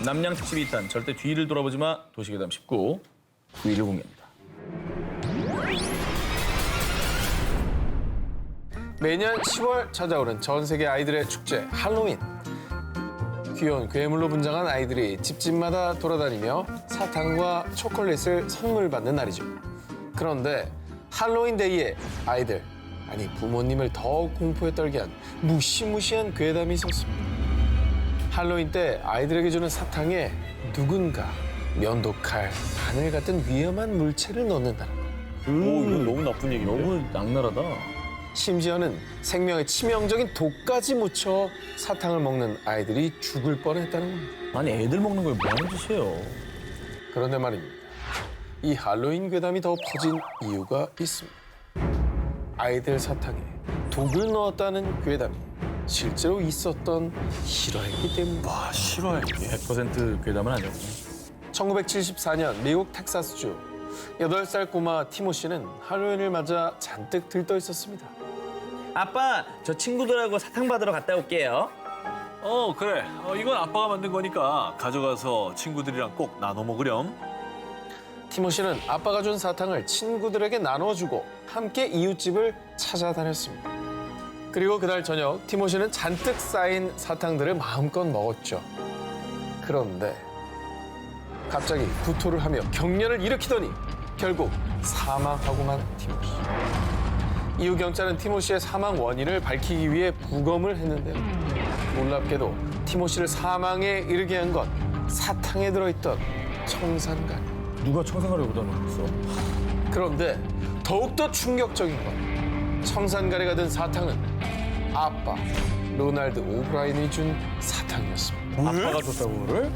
남양 특집 2탄 절대 뒤를 돌아보지 마 도시괴담 19 9위를 공개합니다. 매년 10월 찾아오는 전 세계 아이들의 축제 할로윈. 귀여운 괴물로 분장한 아이들이 집집마다 돌아다니며 사탕과 초콜릿을 선물 받는 날이죠. 그런데 할로윈 데이에 아이들, 아니 부모님을 더욱 공포에 떨게 한 무시무시한 괴담이 있었습니다. 할로윈 때 아이들에게 주는 사탕에 누군가 면도칼, 바늘 같은 위험한 물체를 넣는다. 오, 이건 너무 나쁜 얘기인데? 너무 악랄하다. 심지어는 생명에 치명적인 독까지 묻혀 사탕을 먹는 아이들이 죽을 뻔했다는 겁니다. 아니 애들 먹는 걸 뭐 하는 짓이에요? 그런데 말입니다. 이 할로윈 괴담이 더 퍼진 이유가 있습니다. 아이들 사탕에 독을 넣었다는 괴담이 실제로 있었던 실화이기 때문입니다. 와, 실화야 이게? 100% 괴담은 아니었고. 1974년 미국 텍사스주 8살 꼬마 티모시는 할로윈을 맞아 잔뜩 들떠 있었습니다. 아빠, 저 친구들하고 사탕 받으러 갔다 올게요. 그래. 이건 아빠가 만든 거니까 가져가서 친구들이랑 꼭 나눠 먹으렴. 티모시는 아빠가 준 사탕을 친구들에게 나눠주고 함께 이웃집을 찾아다녔습니다. 그리고 그날 저녁 티모시는 잔뜩 쌓인 사탕들을 마음껏 먹었죠. 그런데 갑자기 구토를 하며 경련을 일으키더니 결국 사망하고만 티모시. 이후 경찰은 티모시의 사망 원인을 밝히기 위해 부검을 했는데요. 놀랍게도 티모시를 사망에 이르게 한 건 사탕에 들어있던 청산가리. 누가 청산가리 여기다 넣었어? 그런데 더욱더 충격적인 건 청산가리가 든 사탕은 아빠 로날드 오브라인이 준 사탕이었습니다. 아빠가 줬다고 그거를?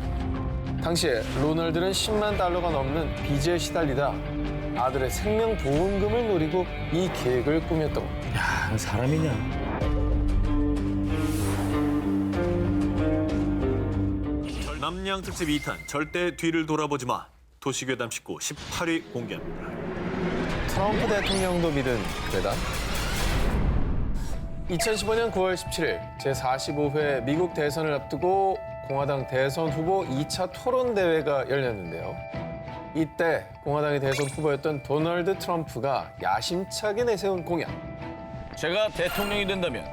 당시에 로널드는 10만 달러가 넘는 빚에 시달리다 아들의 생명보험금을 노리고 이 계획을 꾸몄던 겁니다. 야, 사람이냐? 남양 특집 2탄 절대 뒤를 돌아보지 마. 도시괴담 19 18위 공개합니다. 트럼프 대통령도 믿은 괴담. 2015년 9월 17일 제45회 미국 대선을 앞두고 공화당 대선 후보 2차 토론 대회가 열렸는데요. 이때 공화당의 대선 후보였던 도널드 트럼프가 야심차게 내세운 공약. 제가 대통령이 된다면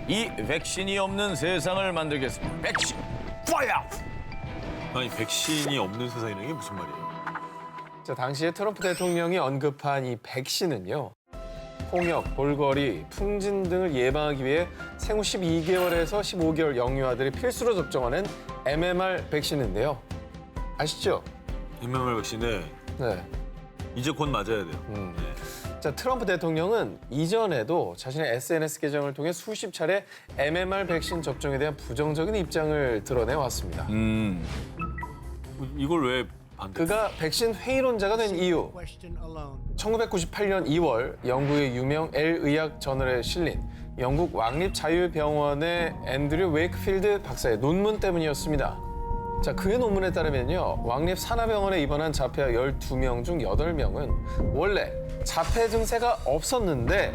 이 백신이 없는 세상을 만들겠습니다. 백신 파이어! 아니 백신이 없는 세상이라는 게 무슨 말이에요? 자, 당시에 트럼프 대통령이 언급한 이 백신은요. 홍역, 볼거리, 풍진 등을 예방하기 위해 생후 12개월에서 15개월 영유아들이 필수로 접종하는 MMR 백신인데요. 아시죠? MMR 백신에 네. 이제 곧 맞아야 돼요. 네. 자, 트럼프 대통령은 이전에도 자신의 SNS 계정을 통해 수십 차례 MMR 백신 접종에 대한 부정적인 입장을 드러내왔습니다. 이걸 왜 반대? 그가 백신 회의론자가 된 이유. 1998년 2월 영국의 유명 엘 의학 저널에 실린 영국 왕립자유병원의 앤드류 웨이크필드 박사의 논문 때문이었습니다. 자, 그의 논문에 따르면요. 왕립산하병원에 입원한 자폐아 12명 중 8명은 원래 자폐 증세가 없었는데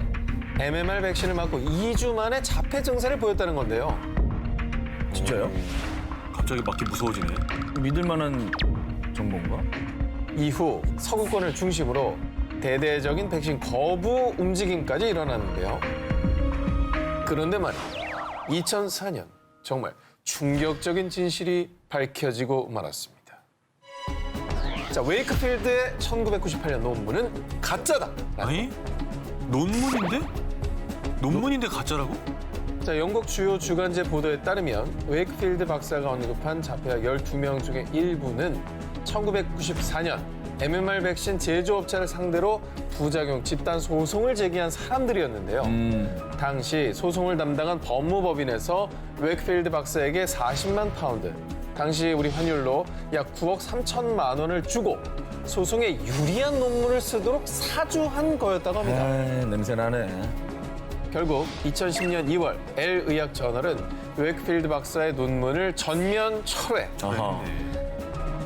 MMR 백신을 맞고 2주 만에 자폐 증세를 보였다는 건데요. 진짜요? 갑자기 맞기 무서워지네. 믿을 만한 정보인가? 이후 서구권을 중심으로 대대적인 백신 거부 움직임까지 일어났는데요. 그런데 말입니다. 2004년 정말 충격적인 진실이 밝혀지고 말았습니다. 자, 웨이크필드의 1998년 논문은 가짜다. 아니? 논문인데? 논문인데 가짜라고? 자, 영국 주요 주간지 보도에 따르면 웨이크필드 박사가 언급한 자폐아 12명 중에 일부는 1994년 MMR 백신 제조업체를 상대로 부작용 집단 소송을 제기한 사람들이었는데요. 당시 소송을 담당한 법무법인에서 웨이크필드 박사에게 40만 파운드, 당시 우리 환율로 약 9억 3천만 원을 주고 소송에 유리한 논문을 쓰도록 사주한 거였다고 합니다. 아, 냄새나네. 결국 2010년 2월 엘 의학 저널은 웨이크필드 박사의 논문을 전면 철회. 아하.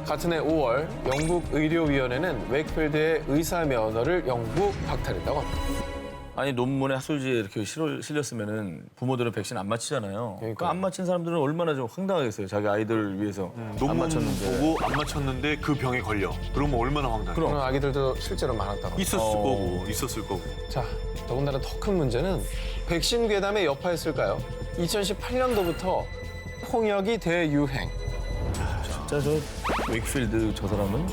같은 해 5월 영국 의료위원회는 웨이크필드의 의사 면허를 영구 박탈했다고 합니다. 아니 논문에 학술지에 이렇게 실렸으면은 부모들은 백신 안 맞히잖아요. 그러니까요. 그러니까 안 맞힌 사람들은 얼마나 좀 황당하겠어요. 자기 아이들을 위해서 안 논문 맞췄는데. 보고 안 맞췄는데 그 병에 걸려. 그러면 얼마나 황당해. 그런 아기들도 실제로 많았다고. 있었을 거고. 자, 더군다나 더 큰 문제는 백신 괴담의 여파였을까요? 2018년도부터 홍역이 대유행. 진짜 저 웨이크필드 저 사람은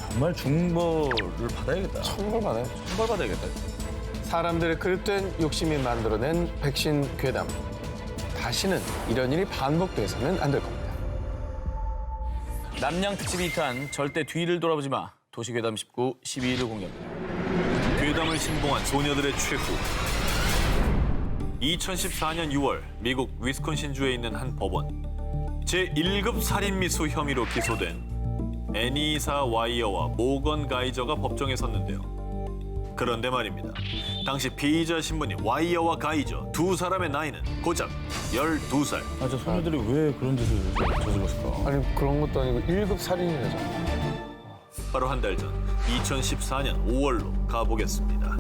정말 중벌을 받아야겠다. 천벌받아요. 처벌 받아야겠다. 사람들의 그릇된 욕심이 만들어낸 백신 괴담. 다시는 이런 일이 반복돼서는 안 될 겁니다. 남양 특집 2탄 절대 뒤를 돌아보지 마. 도시괴담 19, 12일을 공개합니다. 괴담을 신봉한 소녀들의 최후. 2014년 6월 미국 위스콘신주에 있는 한 법원. 제1급 살인미수 혐의로 기소된 애니사 와이어와 모건 가이저가 법정에 섰는데요. 그런데 말입니다. 당시 피의자 신분인 와이어와 가이저 두 사람의 나이는 고작 12살. 아, 저 소녀들이 왜 그런 짓을 저질렀을까? 아니, 그런 것도 아니고 1급 살인이라죠. 바로 한 달 전 2014년 5월로 가보겠습니다.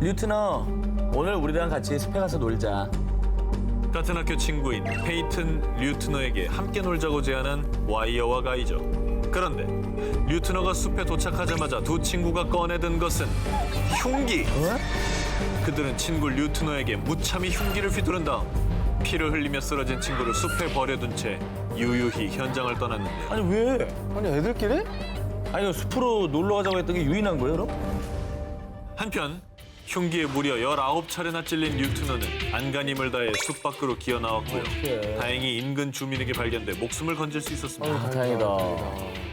류트너, 오늘 우리랑 같이 숲에 가서 놀자. 같은 학교 친구인 페이튼 류트너에게 함께 놀자고 제안한 와이어와 가이저. 그런데 류트너가 숲에 도착하자마자 두 친구가 꺼내든 것은 흉기. 그들은 친구 류트너에게 무참히 흉기를 휘두른 다음 피를 흘리며 쓰러진 친구를 숲에 버려둔 채 유유히 현장을 떠났는데요. 아니 왜? 아니, 애들끼리? 아니 숲으로 놀러 가자고 했던 게 유인한 거예요, 그럼? 한편 흉기에 무려 19차례나 찔린 류트너는 안간힘을 다해 숲 밖으로 기어 나왔고요. 어떡해. 다행히 인근 주민에게 발견돼 목숨을 건질 수 있었습니다. 아, 다행이다.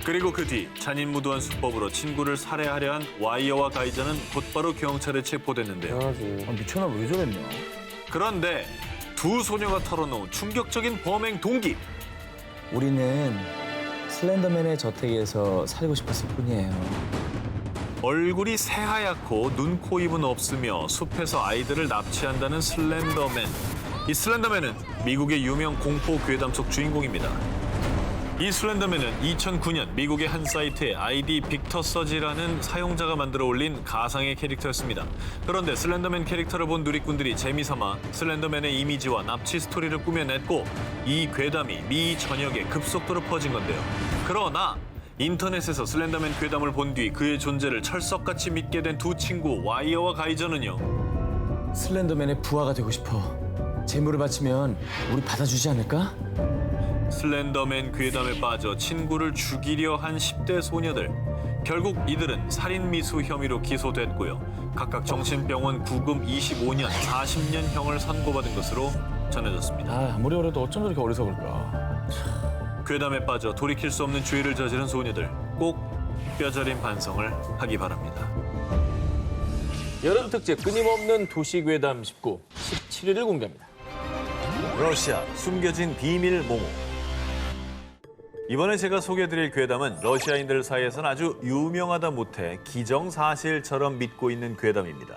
그리고 그 뒤 잔인무도한 수법으로 친구를 살해하려 한 와이어와 가이저는 곧바로 경찰에 체포됐는데요. 당연하지. 아, 미쳤나 왜 저랬냐? 그런데 두 소녀가 털어놓은 충격적인 범행 동기. 우리는 슬렌더맨의 저택에서 살고 싶었을 뿐이에요. 얼굴이 새하얗고 눈, 코, 입은 없으며 숲에서 아이들을 납치한다는 슬렌더맨. 이 슬렌더맨은 미국의 유명 공포 괴담 속 주인공입니다. 이 슬렌더맨은 2009년 미국의 한 사이트에 아이디 빅터 서지라는 사용자가 만들어 올린 가상의 캐릭터였습니다. 그런데 슬렌더맨 캐릭터를 본 누리꾼들이 재미삼아 슬렌더맨의 이미지와 납치 스토리를 꾸며냈고 이 괴담이 미 전역에 급속도로 퍼진 건데요. 그러나 인터넷에서 슬렌더맨 괴담을 본 뒤 그의 존재를 철석같이 믿게 된 두 친구 와이어와 가이저는요. 슬렌더맨의 부하가 되고 싶어. 재물을 바치면 우리 받아주지 않을까? 슬렌더맨 괴담에 빠져 친구를 죽이려 한 10대 소녀들. 결국 이들은 살인미수 혐의로 기소됐고요. 각각 정신병원 구금 25년, 40년형을 선고받은 것으로 전해졌습니다. 아, 아무리 어려도 어쩜 저렇게 어리석을까? 괴담에 빠져 돌이킬 수 없는 죄를 저지른 소녀들. 꼭 뼈저린 반성을 하기 바랍니다. 여름 특집 끊임없는 도시괴담 19, 17일을 공개합니다. 러시아 숨겨진 비밀 모모. 이번에 제가 소개해드릴 괴담은 러시아인들 사이에서는 아주 유명하다 못해 기정사실처럼 믿고 있는 괴담입니다.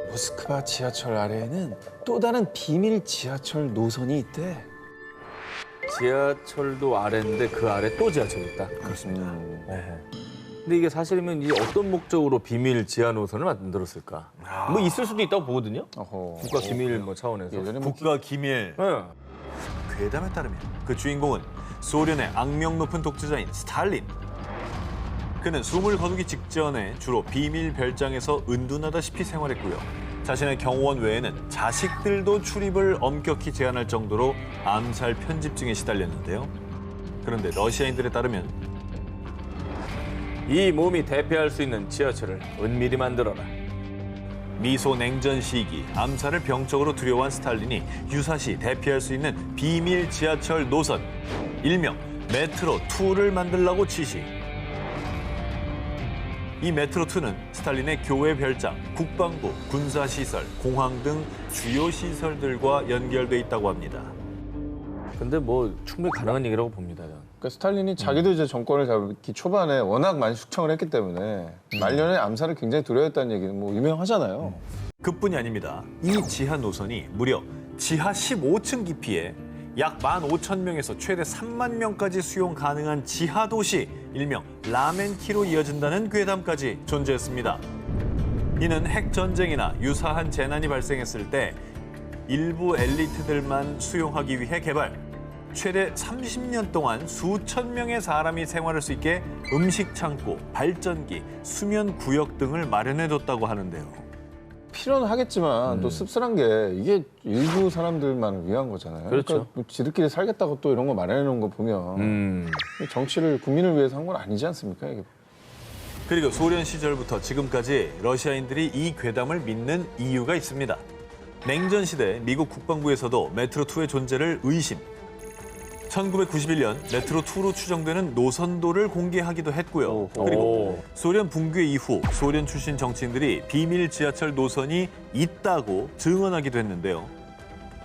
모스크바 지하철 아래에는 또 다른 비밀 지하철 노선이 있대. 지하철도 아래인데 그 아래 또 지하철이 있다. 그렇습니다. 근데 이게 사실이면 이 어떤 목적으로 비밀 지하 노선을 만들었을까? 뭐 있을 수도 있다고 보거든요. 어허. 국가 기밀 뭐 차원에서. 예전에 뭐 국가 기밀. 네. 괴담에 따르면 그 주인공은 소련의 악명 높은 독재자인 스탈린. 그는 숨을 거두기 직전에 주로 비밀 별장에서 은둔하다시피 생활했고요. 자신의 경호원 외에는 자식들도 출입을 엄격히 제한할 정도로 암살 편집증에 시달렸는데요. 그런데 러시아인들에 따르면 이 몸이 대표할 수 있는 지하철을 은밀히 만들어라. 미소 냉전 시기 암살을 병적으로 두려워한 스탈린이 유사시 대피할 수 있는 비밀 지하철 노선, 일명 메트로2를 만들라고 지시. 이 메트로2는 스탈린의 교회 별장, 국방부, 군사시설, 공항 등 주요 시설들과 연결돼 있다고 합니다. 근데 뭐 충분히 가능한 얘기라고 봅니다. 저는. 그러니까 스탈린이 자기도 이제 정권을 잡기 초반에 워낙 많이 숙청을 했기 때문에 말년에 암살을 굉장히 두려워했다는 얘기는 뭐 유명하잖아요. 그뿐이 아닙니다. 이 지하 노선이 무려 지하 15층 깊이에 약 15,000명에서 최대 3만 명까지 수용 가능한 지하 도시, 일명 라멘키로 이어진다는 괴담까지 존재했습니다. 이는 핵전쟁이나 유사한 재난이 발생했을 때 일부 엘리트들만 수용하기 위해 개발, 최대 30년 동안 수천 명의 사람이 생활할 수 있게 음식 창고, 발전기, 수면 구역 등을 마련해뒀다고 하는데요. 필요는 하겠지만 또 씁쓸한 게 이게 일부 사람들만을 위한 거잖아요. 그렇죠. 그러니까 뭐 지들끼리 살겠다고 또 이런 거 마련해 놓은 거 보면 정치를 국민을 위해서 한 건 아니지 않습니까? 이게. 그리고 소련 시절부터 지금까지 러시아인들이 이 괴담을 믿는 이유가 있습니다. 냉전 시대 미국 국방부에서도 메트로2의 존재를 의심. 1991년 메트로2로 추정되는 노선도를 공개하기도 했고요. 그리고 소련 붕괴 이후 소련 출신 정치인들이 비밀 지하철 노선이 있다고 증언하기도 했는데요.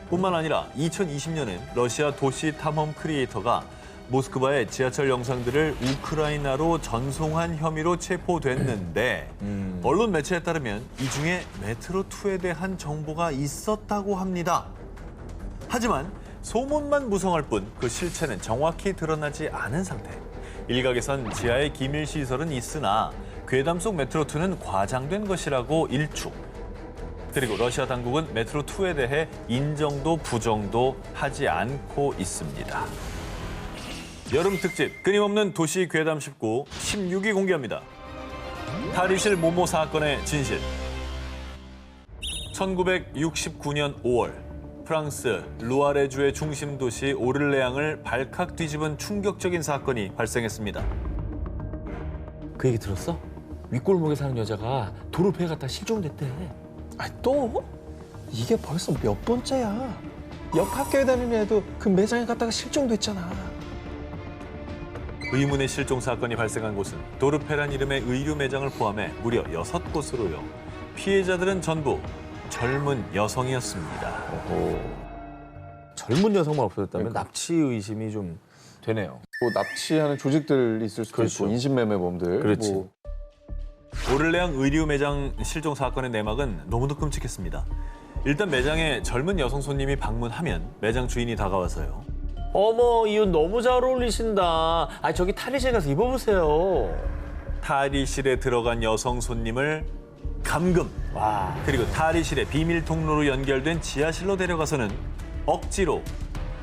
뿐만 아니라 2020년엔 러시아 도시 탐험 크리에이터가 모스크바의 지하철 영상들을 우크라이나로 전송한 혐의로 체포됐는데 언론 매체에 따르면 이 중에 메트로2에 대한 정보가 있었다고 합니다. 하지만 소문만 무성할 뿐 그 실체는 정확히 드러나지 않은 상태. 일각에선 지하에 기밀 시설은 있으나 괴담 속 메트로2는 과장된 것이라고 일축. 그리고 러시아 당국은 메트로2에 대해 인정도 부정도 하지 않고 있습니다. 여름 특집 끊임없는 도시 괴담 19, 16위 공개합니다. 탈의실 모모 사건의 진실. 1969년 5월 프랑스 루아레주의 중심 도시 오를레앙을 발칵 뒤집은 충격적인 사건이 발생했습니다. 그 얘기 들었어? 윗골목에 사는 여자가 도로패 갔다 실종됐대. 아니 또? 이게 벌써 몇 번째야. 옆 학교에 다니는 애도 그 매장에 갔다가 실종됐잖아. 의문의 실종 사건이 발생한 곳은 도르페란 이름의 의류 매장을 포함해 무려 6곳으로요. 피해자들은 전부 젊은 여성이었습니다. 젊은 여성만 없어졌다면 그러니까. 납치 의심이 좀 되네요. 뭐 납치하는 조직들 있을 수도 그렇죠. 있고 인신매매범들. 그렇지. 뭐 오를레앙 의류 매장 실종 사건의 내막은 너무도 끔찍했습니다. 일단 매장에 젊은 여성 손님이 방문하면 매장 주인이 다가와서요. 어머, 이 옷 너무 잘 어울리신다. 아, 저기 탈의실 가서 입어보세요. 탈의실에 들어간 여성 손님을 감금. 와. 그리고 탈의실의 비밀 통로로 연결된 지하실로 데려가서는 억지로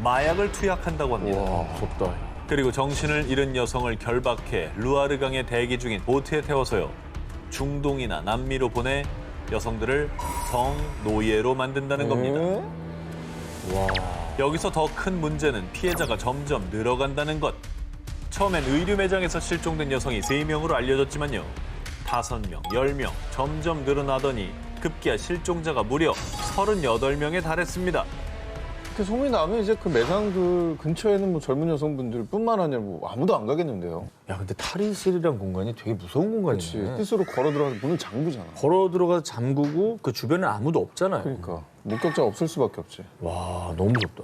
마약을 투약한다고 합니다. 와, 무섭다. 그리고 정신을 잃은 여성을 결박해 루아르강에 대기 중인 보트에 태워서요. 중동이나 남미로 보내 여성들을 성노예로 만든다는 겁니다. 와. 여기서 더 큰 문제는 피해자가 점점 늘어간다는 것. 처음엔 의류 매장에서 실종된 여성이 3명으로 알려졌지만요. 5명, 10명, 점점 늘어나더니 급기야 실종자가 무려 38명에 달했습니다. 그 소문이 나면 이제 그 매장들 근처에는 뭐 젊은 여성분들뿐만 아니라 뭐 아무도 안 가겠는데요. 야, 근데 탈의실이란 공간이 되게 무서운 공간이네. 뜻으로 걸어 들어가서 문을 잠그잖아. 걸어 들어가서 잠그고 그 주변에 아무도 없잖아요. 그러니까 목격자가 없을 수밖에 없지. 와, 너무 무섭다.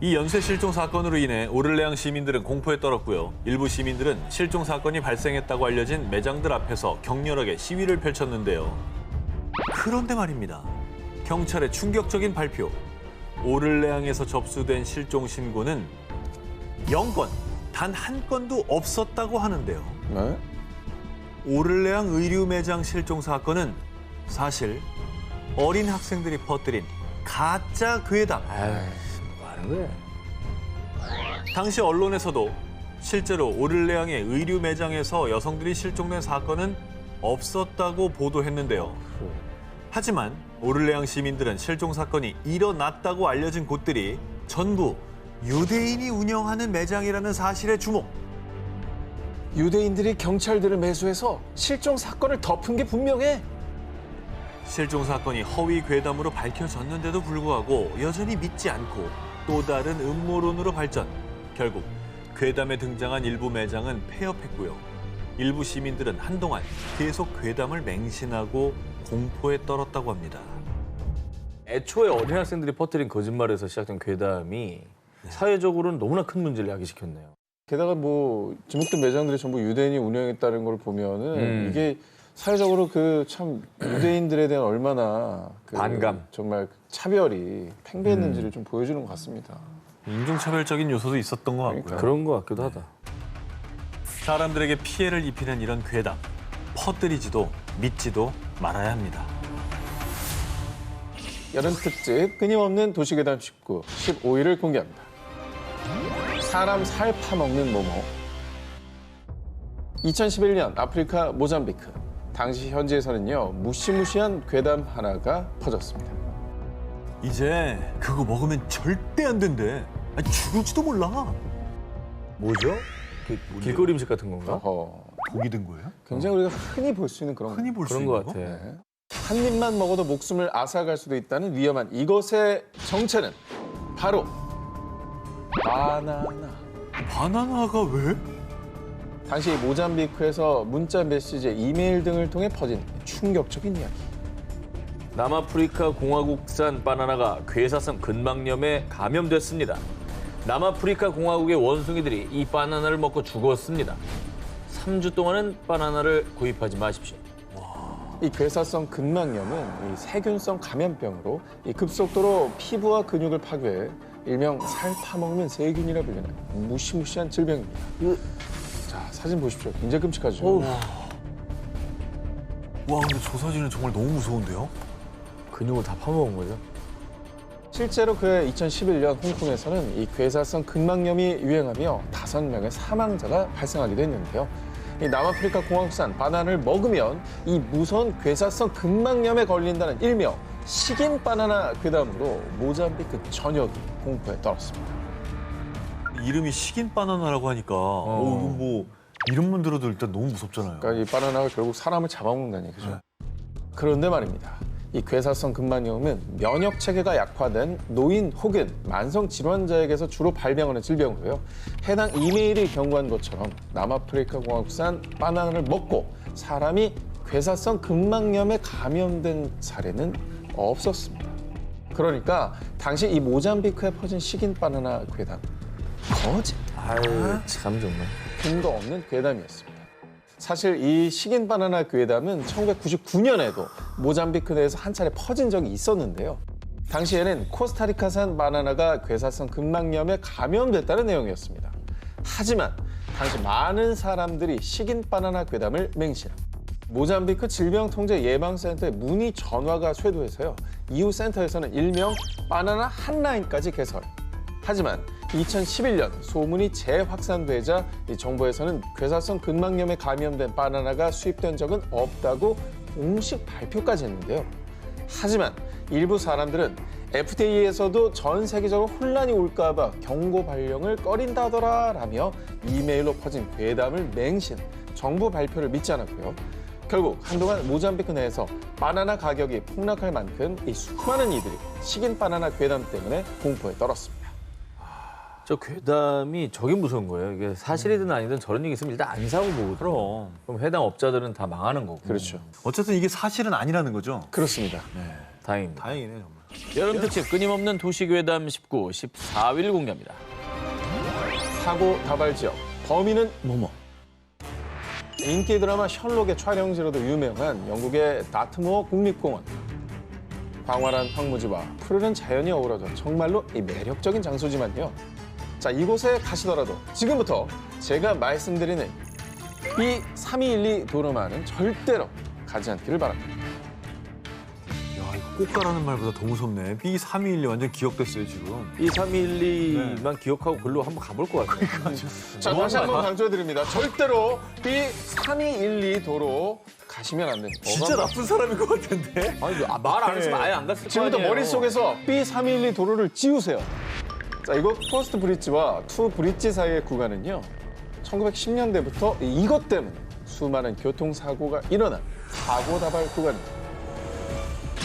이 연쇄 실종 사건으로 인해 오를레앙 시민들은 공포에 떨었고요. 일부 시민들은 실종 사건이 발생했다고 알려진 매장들 앞에서 격렬하게 시위를 펼쳤는데요. 그런데 말입니다. 경찰의 충격적인 발표. 오를레앙에서 접수된 실종 신고는 0건, 단 한 건도 없었다고 하는데요. 네? 오를레앙 의류 매장 실종 사건은 사실 어린 학생들이 퍼뜨린 가짜 괴담. 아유, 뭐 하는 거야? 당시 언론에서도 실제로 오를레앙의 의류 매장에서 여성들이 실종된 사건은 없었다고 보도했는데요. 하지만 오를레앙 시민들은 실종 사건이 일어났다고 알려진 곳들이 전부 유대인이 운영하는 매장이라는 사실에 주목. 유대인들이 경찰들을 매수해서 실종 사건을 덮은 게 분명해. 실종 사건이 허위 괴담으로 밝혀졌는데도 불구하고 여전히 믿지 않고 또 다른 음모론으로 발전. 결국 괴담에 등장한 일부 매장은 폐업했고요. 일부 시민들은 한동안 계속 괴담을 맹신하고 공포에 떨었다고 합니다. 애초에 어린 학생들이 퍼뜨린 거짓말에서 시작된 괴담이 사회적으로는 너무나 큰 문제를 야기시켰네요. 게다가 뭐 지목된 매장들이 전부 유대인이 운영했다는 걸 보면은 이게 사회적으로 그 참 유대인들에 대한 얼마나 그 반감. 정말 차별이 팽배했는지를 좀 보여주는 것 같습니다. 인종차별적인 요소도 있었던 것 같고요. 그런 것 같기도 하다. 사람들에게 피해를 입히는 이런 괴담, 퍼뜨리지도 믿지도 말아야 합니다. 여름 특집 끊임없는 도시괴담 19, 15일을 공개합니다. 사람 살 파먹는 모모. 2011년 아프리카 모잠비크. 당시 현지에서는요, 무시무시한 괴담 하나가 퍼졌습니다. 이제 그거 먹으면 절대 안 된대. 아니, 죽을지도 몰라. 뭐죠? 길거리 음식 같은 건가? 어허, 독이 든 거예요? 굉장히 우리가 흔히 볼 수 있는 그런 흔히 볼 수 그런 있는 것 같아. 네. 한 입만 먹어도 목숨을 앗아갈 수도 있다는 위험한 이것의 정체는 바로 바나나. 바나나가 왜? 당시 모잠비크에서 문자 메시지, 이메일 등을 통해 퍼진 충격적인 이야기. 남아프리카 공화국산 바나나가 괴사성 근막염에 감염됐습니다. 남아프리카 공화국의 원숭이들이 이 바나나를 먹고 죽었습니다. 3주 동안은 바나나를 구입하지 마십시오. 이 괴사성 근막염은 이 세균성 감염병으로 이 급속도로 피부와 근육을 파괴해 일명 살 파먹는 세균이라 불리는 무시무시한 질병입니다. 자, 사진 보십시오. 굉장히 끔찍하죠. 와, 근데 저 사진은 정말 너무 무서운데요? 근육을 다 파먹은 거죠. 실제로 그해 2011년 홍콩에서는 이 괴사성 근막염이 유행하며 5명의 사망자가 발생하기도 했는데요. 이 남아프리카 공화국산 바나나를 먹으면 이 무서운 괴사성 근막염에 걸린다는 일명 식인 바나나 괴담으로 모잠비크 전역이 공포에 떨었습니다. 이름이 식인 바나나라고 하니까 이거 뭐 이름만 들어도 일단 너무 무섭잖아요. 그러니까 이 바나나가 결국 사람을 잡아먹는다는 얘기죠. 그런데 말입니다. 이 괴사성 근막염은 면역 체계가 약화된 노인 혹은 만성 질환자에게서 주로 발병하는 질병으로요. 해당 이메일이 경고한 것처럼 남아프리카 공화국산 바나나를 먹고 사람이 괴사성 근막염에 감염된 사례는 없었습니다. 그러니까 당시 이 모잠비크에 퍼진 식인 바나나 괴담 거짓. 아유, 참 정말. 근거 없는 괴담이었습니다. 사실 이 식인 바나나 괴담은 1999년에도 모잠비크 내에서 한 차례 퍼진 적이 있었는데요. 당시에는 코스타리카산 바나나가 괴사성 근막염에 감염됐다는 내용이었습니다. 하지만 당시 많은 사람들이 식인 바나나 괴담을 맹신. 모잠비크 질병통제예방센터에 문의 전화가 쇄도해서요. 이후 센터에서는 일명 바나나 한라인까지 개설. 하지만 2011년 소문이 재확산되자 이 정부에서는 괴사성 근막염에 감염된 바나나가 수입된 적은 없다고 공식 발표까지 했는데요. 하지만 일부 사람들은 FDA에서도 전 세계적으로 혼란이 올까 봐 경고 발령을 꺼린다더라라며 이메일로 퍼진 괴담을 맹신, 정부 발표를 믿지 않았고요. 결국 한동안 모잠비크 내에서 바나나 가격이 폭락할 만큼 이 수많은 이들이 식인 바나나 괴담 때문에 공포에 떨었습니다. 저 괴담이 저게 무서운 거예요. 이게 사실이든 아니든 저런 얘기 있으면 일단 안 사고 보거든요. 그럼 해당 업자들은 다 망하는 거고. 그렇죠. 어쨌든 이게 사실은 아니라는 거죠? 그렇습니다. 다행입니다. 다행이네 정말. 여름 특집 끊임없는 도시괴담 19, 14일 공개합니다. 사고 다발 지역, 범인은 뭐뭐. 인기 드라마 셜록의 촬영지로도 유명한 영국의 다트모어 국립공원. 광활한 황무지와 푸르른 자연이 어우러져 정말로 이 매력적인 장소지만요. 자, 이곳에 가시더라도 지금부터 제가 말씀드리는 B3212 도로만은 절대로 가지 않기를 바랍니다. 야, 이거 꽃가라는 말보다 더 무섭네. B3212 완전 기억됐어요 지금. 이 312만 기억하고 글로 한번 가볼 것 같아요. 자, 다시 한번 강조해드립니다. 절대로 B3212 도로 가시면 안 됩니다. 진짜 나쁜 사람인 것 같은데? 아니, 말 안 했으면 아예 안 갔을 거 지금부터 아니에요. 머릿속에서 B312 도로를 지우세요. 자, 이곳 포스트 브릿지와 투 브릿지 사이의 구간은요. 1910년대부터 이것 때문에 수많은 교통사고가 일어난 사고 다발 구간입니다.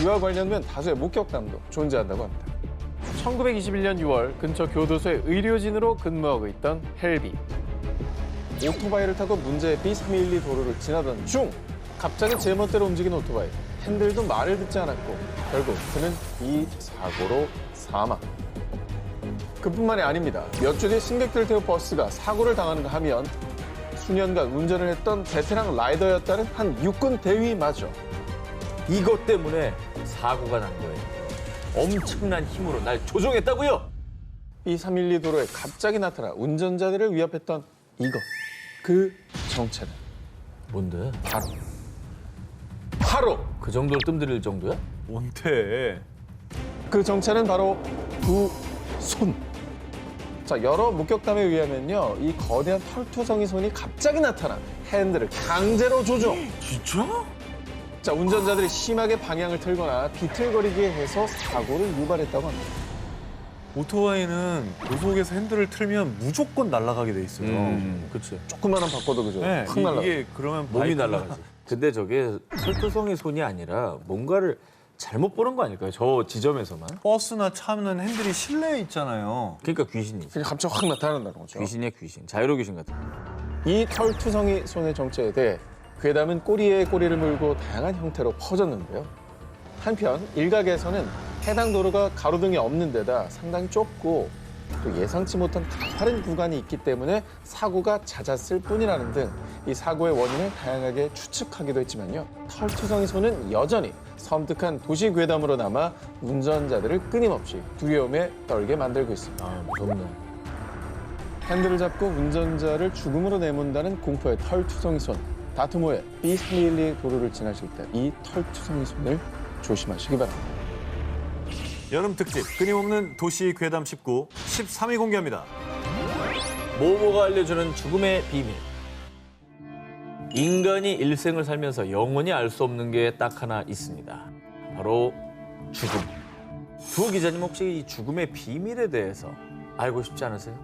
이와 관련된 다수의 목격담도 존재한다고 합니다. 1921년 6월 근처 교도소의 의료진으로 근무하고 있던 헬비. 오토바이를 타고 문제의 B312 도로를 지나던 중 갑자기 제멋대로 움직인 오토바이. 핸들도 말을 듣지 않았고 결국 그는 이 사고로 사망. 그뿐만이 아닙니다. 몇 주 뒤 승객들을 태운 버스가 사고를 당하는가 하면 수년간 운전을 했던 베테랑 라이더였다는 한 육군 대위마저 이것 때문에 사고가 난 거예요. 엄청난 힘으로 날 조종했다고요? B312 도로에 갑자기 나타나 운전자들을 위협했던 이것. 그 정체는 뭔데? 바로 바로 그 정도로 뜸들일 정도야? 뭔데? 그 정체는 바로 두 손. 자, 여러 목격담에 의하면요, 이 거대한 털투성이 손이 갑자기 나타나 핸들을 강제로 조종. 진짜? 자, 운전자들이 심하게 방향을 틀거나 비틀거리게 해서 사고를 유발했다고 합니다. 오토바이는 고속에서 핸들을 틀면 무조건 날아가게 돼 있어요. 그치. 조금만 바꿔도 그죠? 네, 확 날아가. 이게 그러면 몸이 바이크가- 날아가지. 근데 저게 털투성이 손이 아니라 뭔가를 잘못 보는 거 아닐까요? 저 지점에서만. 버스나 차는 핸들이 실내에 있잖아요. 그러니까 귀신이지. 그냥 갑자기 확 나타난다는 거죠. 귀신이야 귀신. 자유로 귀신 같은. 이 털투성이 손의 정체에 대해 괴담은 꼬리에 꼬리를 물고 다양한 형태로 퍼졌는데요. 한편 일각에서는 해당 도로가 가로등이 없는 데다 상당히 좁고 또 예상치 못한 가파른 구간이 있기 때문에 사고가 잦았을 뿐이라는 등 이 사고의 원인을 다양하게 추측하기도 했지만요. 털투성이 손은 여전히 섬뜩한 도시 괴담으로 남아 운전자들을 끊임없이 두려움에 떨게 만들고 있습니다. 아 무섭네. 핸들을 잡고 운전자를 죽음으로 내몬다는 공포의 털투성이 손. 다트모의 B312 도로를 지나실 때 이 털투성이 손을 조심하시기 바랍니다. 여름 특집 끊임없는 도시 괴담 19, 13위 공개합니다. 모모가 알려주는 죽음의 비밀. 인간이 일생을 살면서 영원히 알 수 없는 게 딱 하나 있습니다. 바로 죽음. 두 기자님 혹시 이 죽음의 비밀에 대해서 알고 싶지 않으세요?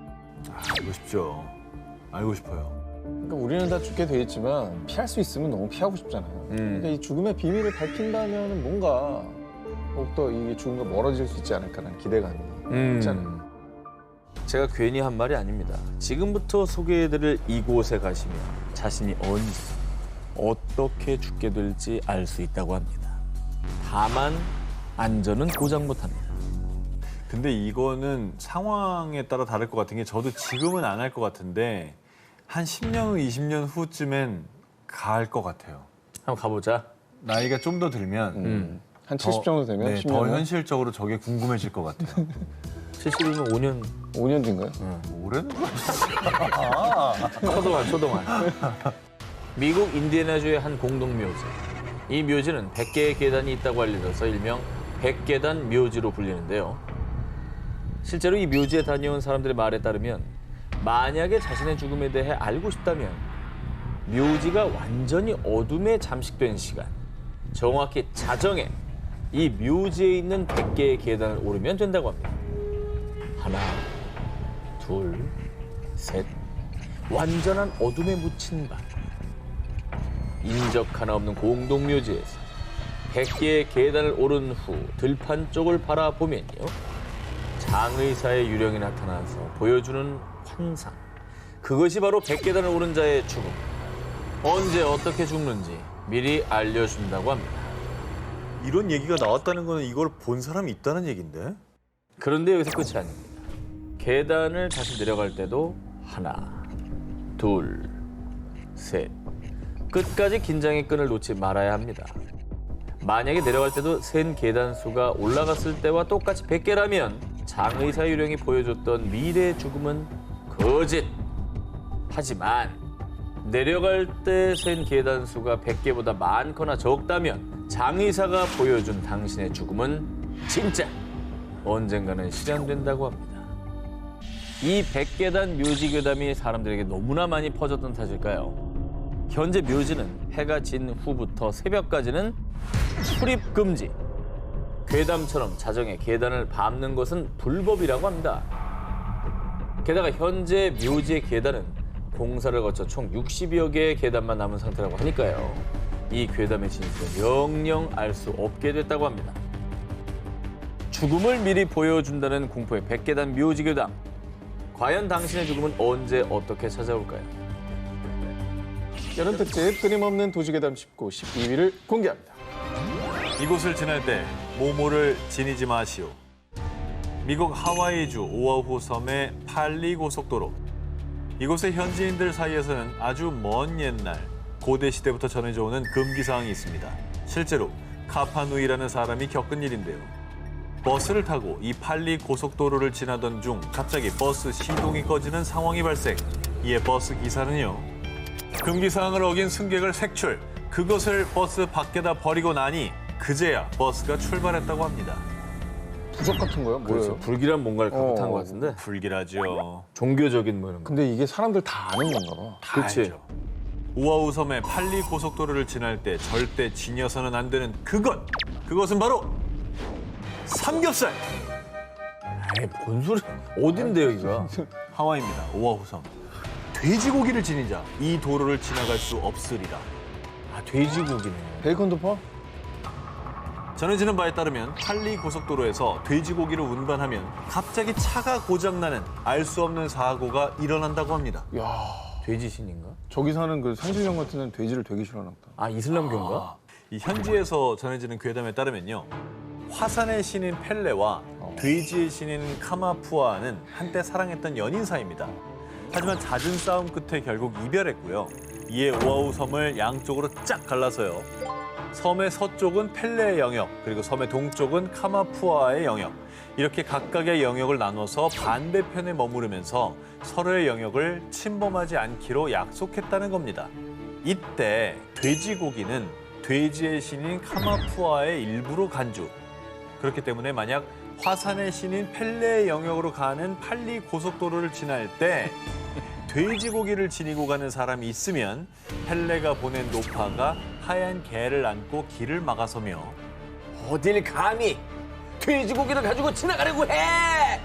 알고 싶죠. 알고 싶어요. 그러니까 우리는 다 죽게 돼 있지만 피할 수 있으면 너무 피하고 싶잖아요. 그러니까 이 죽음의 비밀을 밝힌다면 뭔가 더욱더 이 죽음과 멀어질 수 있지 않을까라는 기대감이 있잖아요. 제가 괜히 한 말이 아닙니다. 지금부터 소개해드릴 이곳에 가시면 자신이 언제 어떻게 죽게 될지 알 수 있다고 합니다. 다만 안전은 보장 못합니다. 근데 이거는 상황에 따라 다를 것 같은 게 저도 지금은 안 할 것 같은데 한 10년 후, 20년 후쯤엔 갈 것 같아요. 한번 가보자. 나이가 좀 더 들면 한 70 정도 되면 네, 10년 더 후에? 현실적으로 저게 궁금해질 것 같아요. 70이면 5년 5년 뒤인가요? 올해는? 초동안. 미국 인디애나주의 한 공동묘지. 이 묘지는 100개의 계단이 있다고 알려져서 일명 100계단 묘지로 불리는데요. 실제로 이 묘지에 다녀온 사람들의 말에 따르면 만약에 자신의 죽음에 대해 알고 싶다면 묘지가 완전히 어둠에 잠식된 시간, 정확히 자정에 이 묘지에 있는 100개의 계단을 오르면 된다고 합니다. 하나, 둘, 셋. 완전한 어둠에 묻힌 밤. 인적 하나 없는 공동묘지에서 100개의 계단을 오른 후 들판 쪽을 바라보면요. 장의사의 유령이 나타나서 보여주는 환상. 그것이 바로 100계단을 오른 자의 죽음. 언제 어떻게 죽는지 미리 알려준다고 합니다. 이런 얘기가 나왔다는 거는 이걸 본 사람이 있다는 얘긴데? 그런데 여기서 끝이 아닙니다. 계단을 다시 내려갈 때도 하나, 둘, 셋. 끝까지 긴장의 끈을 놓지 말아야 합니다. 만약에 내려갈 때도 센 계단 수가 올라갔을 때와 똑같이 100개라면 장의사 유령이 보여줬던 미래의 죽음은 거짓. 하지만 내려갈 때 센 계단 수가 100개보다 많거나 적다면 장의사가 보여준 당신의 죽음은 진짜 언젠가는 실현된다고 합니다. 이 100계단 묘지 괴담이 사람들에게 너무나 많이 퍼졌던 탓일까요? 현재 묘지는 해가 진 후부터 새벽까지는 출입 금지. 괴담처럼 자정에 계단을 밟는 것은 불법이라고 합니다. 게다가 현재 묘지의 계단은 공사를 거쳐 총 60여 개의 계단만 남은 상태라고 하니까요. 이 괴담의 진실은 영영 알 수 없게 됐다고 합니다. 죽음을 미리 보여준다는 공포의 100계단 묘지 괴담. 과연 당신의 죽음은 언제 어떻게 찾아올까요? 여름 특집 끊임없는 도시괴담 19, 12위를 공개합니다. 이곳을 지날 때 모모를 지니지 마시오. 미국 하와이주 오아후 섬의 팔리 고속도로. 이곳의 현지인들 사이에서는 아주 먼 옛날 고대 시대부터 전해져 오는 금기 사항이 있습니다. 실제로 카파누이라는 사람이 겪은 일인데요. 버스를 타고 이 팔리 고속도로를 지나던 중 갑자기 버스 시동이 꺼지는 상황이 발생. 이에 버스 기사는요. 금기 사항을 어긴 승객을 색출, 그것을 버스 밖에다 버리고 나니 그제야 버스가 출발했다고 합니다. 부적 같은 거요? 뭐예요? 그렇죠. 불길한 뭔가를 갖고 탄 것 같은데 불길하죠. 종교적인 뭐 이런 거. 근데 이게 사람들 다 아는 건가 봐. 다 그치. 알죠. 오아우 섬의 팔리 고속도로를 지날 때 절대 지녀서는 안 되는 그것. 그것은 바로 삼겹살. 에이, 뭔 소리? 어딘데 여기가? 하와이입니다. 오아후 섬. 돼지고기를 지니자 이 도로를 지나갈 수 없으리라. 아, 돼지고기네. 베이컨도 파? 전해지는 바에 따르면 팔리 고속도로에서 돼지고기를 운반하면 갑자기 차가 고장나는 알 수 없는 사고가 일어난다고 합니다. 야, 돼지신인가? 저기 사는 그 산신령 같은 데는 돼지를 되게 싫어하나 보다. 아, 이슬람교인가? 이 현지에서 전해지는 괴담에 따르면요. 화산의 신인 펠레와 돼지의 신인 카마푸아는 한때 사랑했던 연인 사이입니다. 하지만 잦은 싸움 끝에 결국 이별했고요. 이에 오아후 섬을 양쪽으로 쫙 갈라서요. 섬의 서쪽은 펠레의 영역, 그리고 섬의 동쪽은 카마푸아의 영역. 이렇게 각각의 영역을 나눠서 반대편에 머무르면서 서로의 영역을 침범하지 않기로 약속했다는 겁니다. 이때 돼지고기는 돼지의 신인 카마푸아의 일부로 간주. 그렇기 때문에 만약 화산의 신인 펠레의 영역으로 가는 팔리 고속도로를 지날 때 돼지고기를 지니고 가는 사람이 있으면 펠레가 보낸 노파가 하얀 개를 안고 길을 막아서며 어딜 감히 돼지고기를 가지고 지나가려고 해!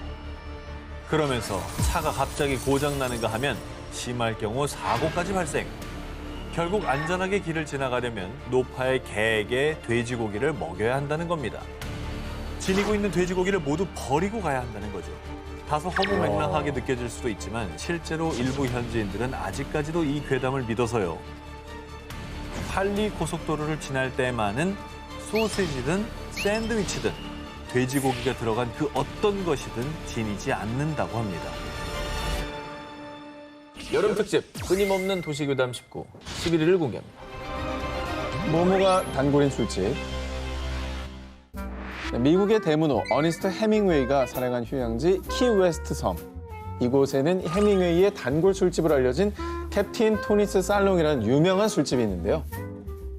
그러면서 차가 갑자기 고장나는가 하면 심할 경우 사고까지 발생. 결국 안전하게 길을 지나가려면 노파의 개에게 돼지고기를 먹여야 한다는 겁니다. 지니고 있는 돼지고기를 모두 버리고 가야 한다는 거죠. 다소 허무맹랑하게 느껴질 수도 있지만 실제로 일부 현지인들은 아직까지도 이 괴담을 믿어서요. 팔리 고속도로를 지날 때만은 소시지든 샌드위치든 돼지고기가 들어간 그 어떤 것이든 지니지 않는다고 합니다. 여름 특집 끊임없는 도시교담 19 11일을 공개합니다. 모모가 단골인 술집. 미국의 대문호 어니스트 해밍웨이가 살아간 휴양지 키웨스트 섬. 이곳에는 해밍웨이의 단골 술집으로 알려진 캡틴 토니스 살롱이라는 유명한 술집이 있는데요.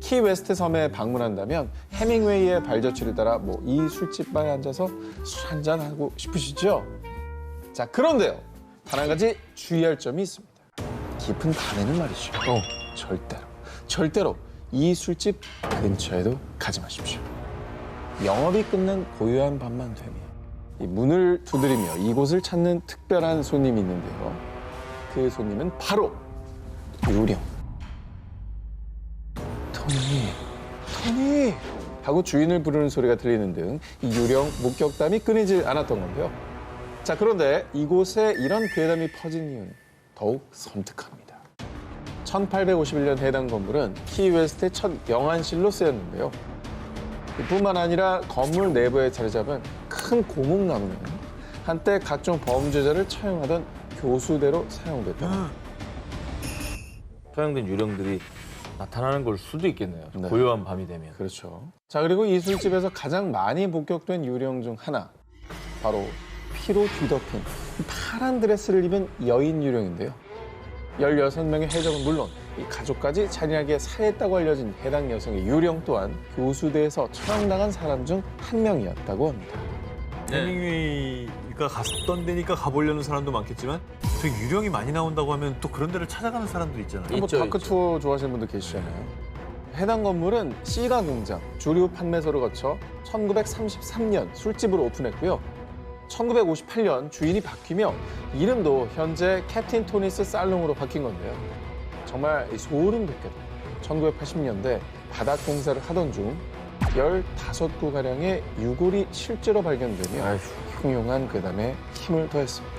키웨스트 섬에 방문한다면 해밍웨이의 발자취를 따라 이 술집바에 앉아서 술 한잔 하고 싶으시죠? 자, 그런데요. 단 한 가지 주의할 점이 있습니다. 깊은 밤에는 말이죠. 절대로 이 술집 근처에도 가지 마십시오. 영업이 끝난 고요한 밤만 되면 이 문을 두드리며 이곳을 찾는 특별한 손님이 있는데요. 그 손님은 바로 유령. 토니 하고 주인을 부르는 소리가 들리는 등 이 유령 목격담이 끊이질 않았던 건데요. 자, 그런데 이곳에 이런 괴담이 퍼진 이유는 더욱 섬뜩합니다. 1851년 해당 건물은 키웨스트의 첫 영안실로 쓰였는데요. 뿐만 아니라 건물 내부에 자리 잡은 큰 고목나무는 한때 각종 범죄자를 처형하던 교수대로 사용됐다고 합니다. 처형된 유령들이 나타나는 걸 수도 있겠네요. 네. 고요한 밤이 되면. 그렇죠. 자, 그리고 이 술집에서 가장 많이 목격된 유령 중 하나, 바로 피로 뒤덮인 파란 드레스를 입은 여인 유령인데요. 16명의 해적은 물론 이 가족까지 잔인하게 살해했다고 알려진 해당 여성의 유령 또한 교수대에서 처형당한 사람 중 한 명이었다고 합니다. 해밍웨이가 갔던 데니까 가보려는 사람도 많겠지만 저 유령이 많이 나온다고 하면 또 그런 데를 찾아가는 사람도 있잖아요. 있죠, 다크 있죠. 투어 좋아하시는 분들 계시잖아요. 해당 건물은 시가 공장, 주류 판매소를 거쳐 1933년 술집으로 오픈했고요. 1958년 주인이 바뀌며 이름도 현재 캡틴 토니스 살롱으로 바뀐 건데요. 정말 소름 돋게도 1980년대 바닥 공사를 하던 중 15구가량의 유골이 실제로 발견되며 아휴. 흉흉한 괴담에 힘을 더했습니다.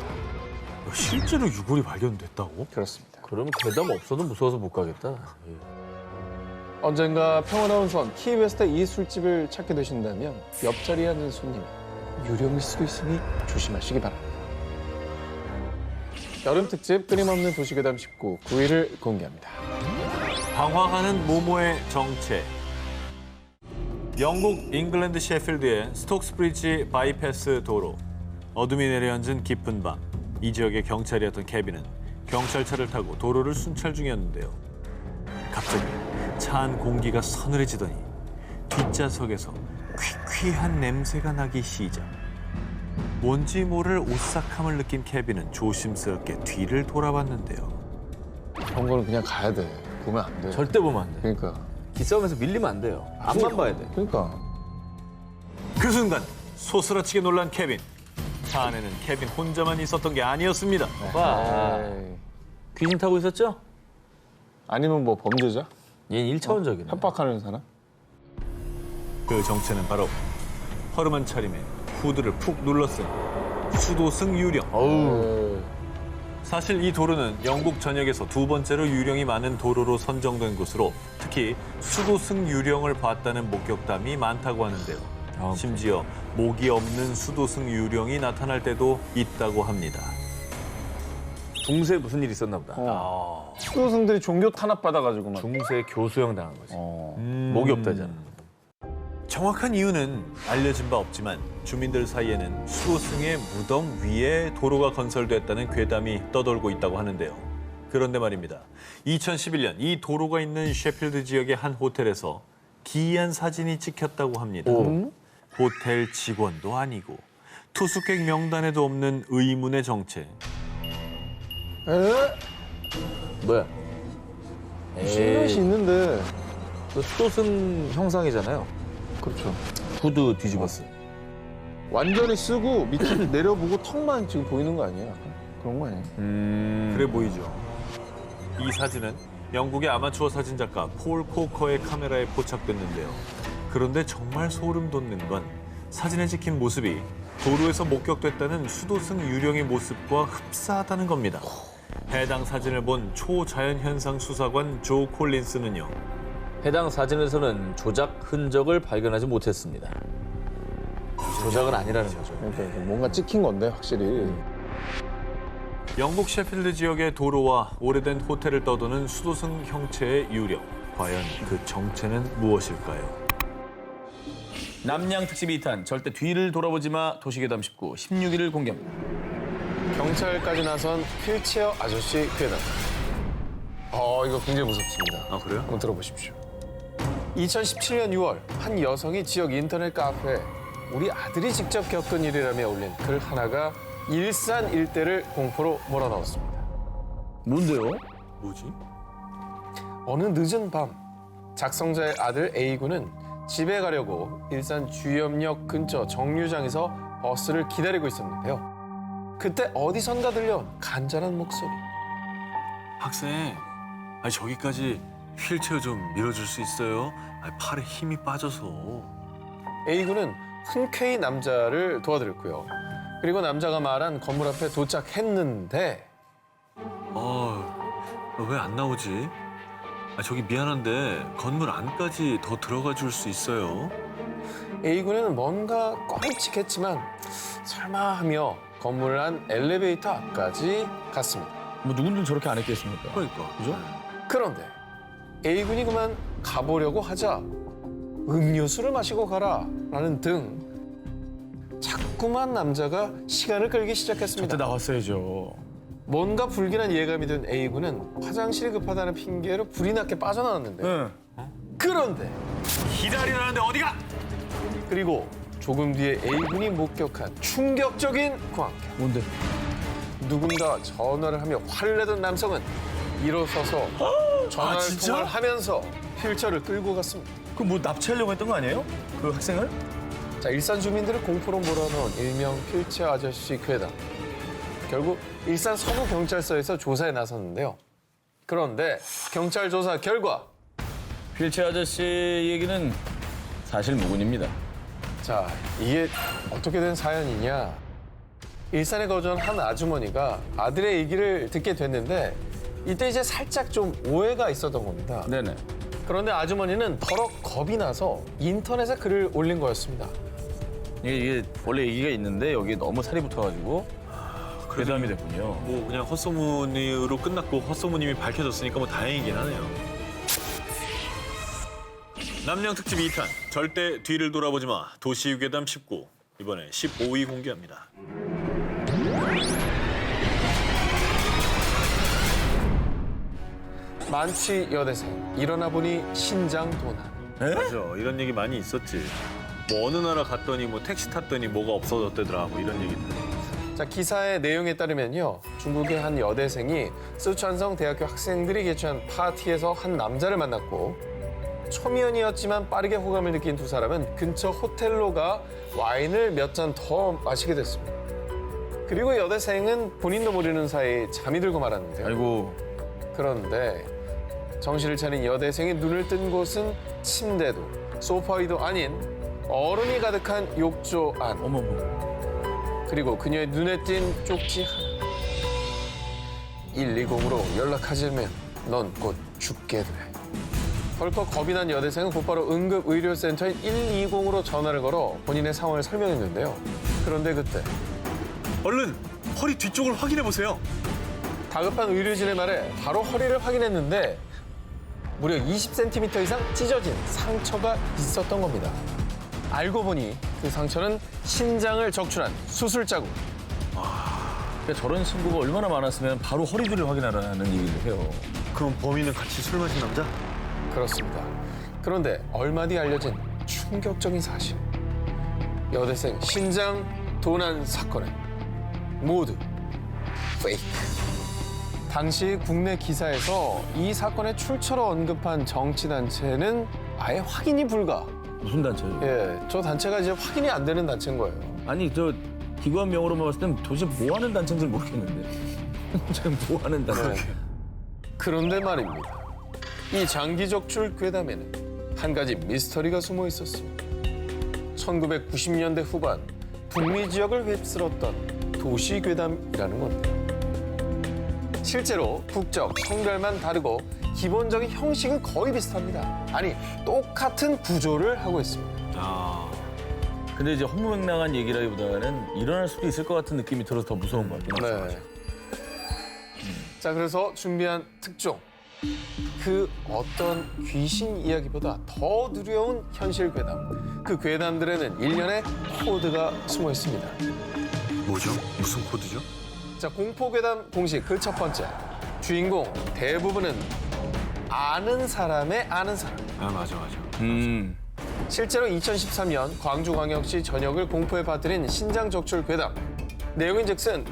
실제로 유골이 발견됐다고? 그렇습니다. 그러면 괴담 없어도 무서워서 못 가겠다. 예. 언젠가 평화로운 섬 키웨스트 이 술집을 찾게 되신다면 옆자리에 앉은 손님 유령일 수도 있으니 조심하시기 바랍니다. 여름 특집 끊임없는 도시괴담 19 9위를 공개합니다. 방황하는 모모의 정체. 영국 잉글랜드 셰필드의 스톡스브리지 바이패스 도로. 어둠이 내려앉은 깊은 밤. 이 지역의 경찰이었던 케빈은 경찰차를 타고 도로를 순찰 중이었는데요. 갑자기 차안 공기가 서늘해지더니 뒷좌석에서 퀴퀴한 냄새가 나기 시작. 뭔지 모를 오싹함을 느낀 케빈은 조심스럽게 뒤를 돌아봤는데요. 그런 거는 그냥 가야 돼. 보면 안 돼. 절대 보면 안 돼. 그러니까. 기싸움에서 밀리면 안 돼요. 앞만 봐야 돼. 그러니까. 그 순간 소스라치게 놀란 케빈. 차 안에는 케빈 혼자만 있었던 게 아니었습니다. 와, 에이. 귀신 타고 있었죠? 아니면 뭐 범죄자? 얘는 1차원적이네. 협박하는 사람? 그 정체는 바로 허름한 차림에 후드를 푹 눌러쓴 수도승 유령. 어우. 사실 이 도로는 영국 전역에서 두 번째로 유령이 많은 도로로 선정된 곳으로 특히 수도승 유령을 봤다는 목격담이 많다고 하는데요. 심지어 목이 없는 수도승 유령이 나타날 때도 있다고 합니다. 중세 무슨 일이 있었나 보다. 수도승들이 종교 탄압 받아가지고 막. 중세 교수형 당한 거지. 어. 목이 없다잖아. 정확한 이유는 알려진 바 없지만 주민들 사이에는 수도승의 무덤 위에 도로가 건설됐다는 괴담이 떠돌고 있다고 하는데요. 그런데 말입니다. 2011년 이 도로가 있는 셰필드 지역의 한 호텔에서 기이한 사진이 찍혔다고 합니다. 호텔 직원도 아니고 투숙객 명단에도 없는 의문의 정체. 뭐야? 신경이 있는데. 그 수도승 형상이잖아요. 그렇죠. 후드 뒤집었어. 완전히 쓰고 밑에 내려보고 턱만 지금 보이는 거 아니에요? 약간? 그런 거 아니에요? 그래 보이죠. 이 사진은 영국의 아마추어 사진작가 폴 코커의 카메라에 포착됐는데요. 그런데 정말 소름 돋는 건 사진에 찍힌 모습이 도로에서 목격됐다는 수도승 유령의 모습과 흡사하다는 겁니다. 해당 사진을 본 초자연현상 수사관 조 콜린스는요. 해당 사진에서는 조작 흔적을 발견하지 못했습니다. 조작은 아니라는 거죠. 그러니까 뭔가 찍힌 건데 확실히. 영국 셰필드 지역의 도로와 오래된 호텔을 떠도는 수도승 형체의 유령. 과연 그 정체는 무엇일까요? 남양 특집 2탄 절대 뒤를 돌아보지 마 도시괴담 19 16일을 공개합니다. 경찰까지 나선 휠체어 아저씨 괴담. 이거 굉장히 무섭습니다. 아 그래요? 한번 들어보십시오. 2017년 6월 한 여성이 지역 인터넷 카페에 우리 아들이 직접 겪은 일이라며 올린 글 하나가 일산 일대를 공포로 몰아넣었습니다. 뭔데요? 뭐지? 어느 늦은 밤 작성자의 아들 A군은 집에 가려고 일산 주염역 근처 정류장에서 버스를 기다리고 있었는데요. 그때 어디선가 들려온 간절한 목소리. 학생, 아니 저기까지 휠체어 좀 밀어줄 수 있어요? 아니, 팔에 힘이 빠져서. A군은 흔쾌히 남자를 도와드렸고요. 그리고 남자가 말한 건물 앞에 도착했는데 왜 안 나오지? 저기 미안한데 건물 안까지 더 들어가 줄 수 있어요? A군은 뭔가 꽝칙했지만 설마 하며 건물 안 엘리베이터 앞까지 갔습니다. 뭐 누군들 저렇게 안 했겠습니까? 그러니까. 그죠? 그런데 A군이 그만 가보려고 하자 음료수를 마시고 가라라는 등 자꾸만 남자가 시간을 끌기 시작했습니다. 그때 나왔어야죠. 뭔가 불길한 예감이 든 A군은 화장실이 급하다는 핑계로 불이 나게 빠져나왔는데 네. 그런데 기다리라는데 어디가? 그리고 조금 뒤에 A군이 목격한 충격적인 광경. 뭔데? 누군가 전화를 하며 화를 내던 남성은 일어서서 전화를 진짜? 통화를 하면서 휠체어를 끌고 갔습니다. 그 뭐 납치하려고 했던 거 아니에요? 그 학생을? 자, 일산 주민들을 공포로 몰아넣은 일명 휠체어 아저씨 괴담. 결국 일산 서부경찰서에서 조사에 나섰는데요. 그런데 경찰 조사 결과 휠체어 아저씨 얘기는 사실 무근입니다. 자, 이게 어떻게 된 사연이냐. 일산에 거주한 한 아주머니가 아들의 얘기를 듣게 됐는데 이때 이제 살짝 좀 오해가 있었던 겁니다. 네네. 그런데 아주머니는 더러 겁이 나서 인터넷에 글을 올린 거였습니다. 이게 원래 얘기가 있는데 여기 너무 살이 붙어가지고 괴담이 됐군요. 뭐 그냥 헛소문으로 끝났고 헛소문임이 밝혀졌으니까 뭐 다행이긴 하네요. 남양 특집 2탄 절대 뒤를 돌아보지 마 도시유괴담 19 이번에 15위 공개합니다. 만취 여대생 일어나 보니 신장 도난. 맞아. 이런 얘기 많이 있었지. 뭐 어느 나라 갔더니 뭐 택시 탔더니 뭐가 없어졌대더라. 뭐 이런 얘기들. 자, 기사의 내용에 따르면요. 중국의 한 여대생이 쓰촨성 대학교 학생들이 개최한 파티에서 한 남자를 만났고 초면이었지만 빠르게 호감을 느낀 두 사람은 근처 호텔로 가 와인을 몇 잔 더 마시게 됐습니다. 그리고 여대생은 본인도 모르는 사이 잠이 들고 말았는데요. 아이고. 그런데 정신을 차린 여대생이 눈을 뜬 곳은 침대도 소파 위도 아닌 얼음이 가득한 욕조 안. 어머머. 그리고 그녀의 눈에 띈 쪽지 하나. 120으로 연락하지 않으면 넌 곧 죽게 돼. 덜컥 겁이 난 여대생은 곧바로 응급의료센터인 120으로 전화를 걸어 본인의 상황을 설명했는데요. 그런데 그때 얼른 허리 뒤쪽을 확인해 보세요. 다급한 의료진의 말에 바로 허리를 확인했는데 무려 20cm 이상 찢어진 상처가 있었던 겁니다. 알고 보니 그 상처는 신장을 적출한 수술 자국. 그러니까 저런 신고가 얼마나 많았으면 바로 허리들을 확인하라는 얘기를 해요. 그럼 범인은 같이 술 마신 남자? 그렇습니다. 그런데 얼마 뒤 알려진 충격적인 사실. 여대생 신장 도난 사건은 모두 페이크. 당시 국내 기사에서 이 사건의 출처로 언급한 정치단체는 아예 확인이 불가. 무슨 단체예요? 예, 저 단체가 이제 확인이 안 되는 단체인 거예요. 아니 저 기관명으로만 봤을 땐 도대체 뭐 하는 단체인지 모르겠는데. 지금 뭐 하는 단체? 그런데 말입니다. 이 장기적 출 괴담에는 한 가지 미스터리가 숨어 있었습니다. 1990년대 후반 북미 지역을 휩쓸었던 도시 괴담이라는 건데요. 실제로 국적, 성별만 다르고 기본적인 형식은 거의 비슷합니다. 아니, 똑같은 구조를 하고 있습니다. 아, 근데 이제 허무맹랑한 얘기라기보다는 일어날 수도 있을 것 같은 느낌이 들어서 더 무서운 것 같긴 하죠. 네. 자, 그래서 준비한 특종. 그 어떤 귀신 이야기보다 더 두려운 현실 괴담. 그 괴담들에는 일련의 코드가 숨어 있습니다. 뭐죠? 무슨 코드죠? 자, 공포 괴담 공식 그 첫 번째. 주인공 대부분은 아는 사람의 아는 사람. 아, 맞아. 실제로 2013년 광주광역시 전역을 공포에 빠뜨린 신장 적출 괴담. 내용인즉슨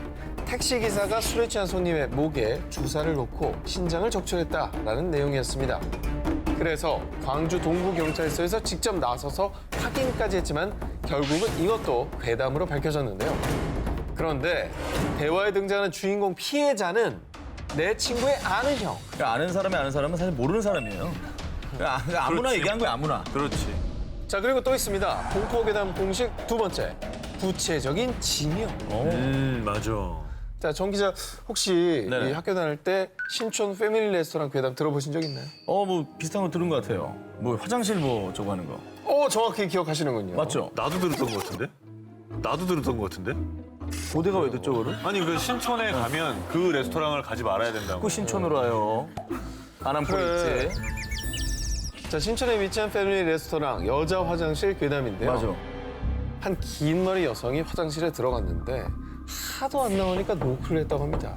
택시기사가 술에 취한 손님의 목에 주사를 놓고 신장을 적출했다라는 내용이었습니다. 그래서 광주 동부경찰서에서 직접 나서서 확인까지 했지만 결국은 이것도 괴담으로 밝혀졌는데요. 그런데 대화에 등장하는 주인공 피해자는 내 친구의 아는 형. 그러니까 아는 사람이 아는 사람은 사실 모르는 사람이에요. 그러니까 아무나 그렇지. 얘기한 거야, 아무나. 그렇지. 자, 그리고 또 있습니다. 공포 괴담 공식 두 번째. 구체적인 지명. 맞아. 자, 정 기자 혹시 네네. 이 학교 다닐 때 신촌 패밀리 레스토랑 괴담 들어보신 적 있나요? 뭐 비슷한 거 들은 것 같아요. 뭐 화장실 뭐 저거 하는 거. 정확히 기억하시는군요. 맞죠? 나도 들었던 것 같은데? 나도 들었던 것 같은데? 고대가 왜 듣죠, 그거를? 아니 그 신촌에 가면 그 레스토랑을 가지 말아야 된다고. 그 신촌으로 와요. 안암포 그래. 있지. 자, 신촌에 위치한 패밀리 레스토랑 여자 화장실 괴담인데요. 맞아. 한 긴 머리 여성이 화장실에 들어갔는데 하도 안 나오니까 노크를 했다고 합니다.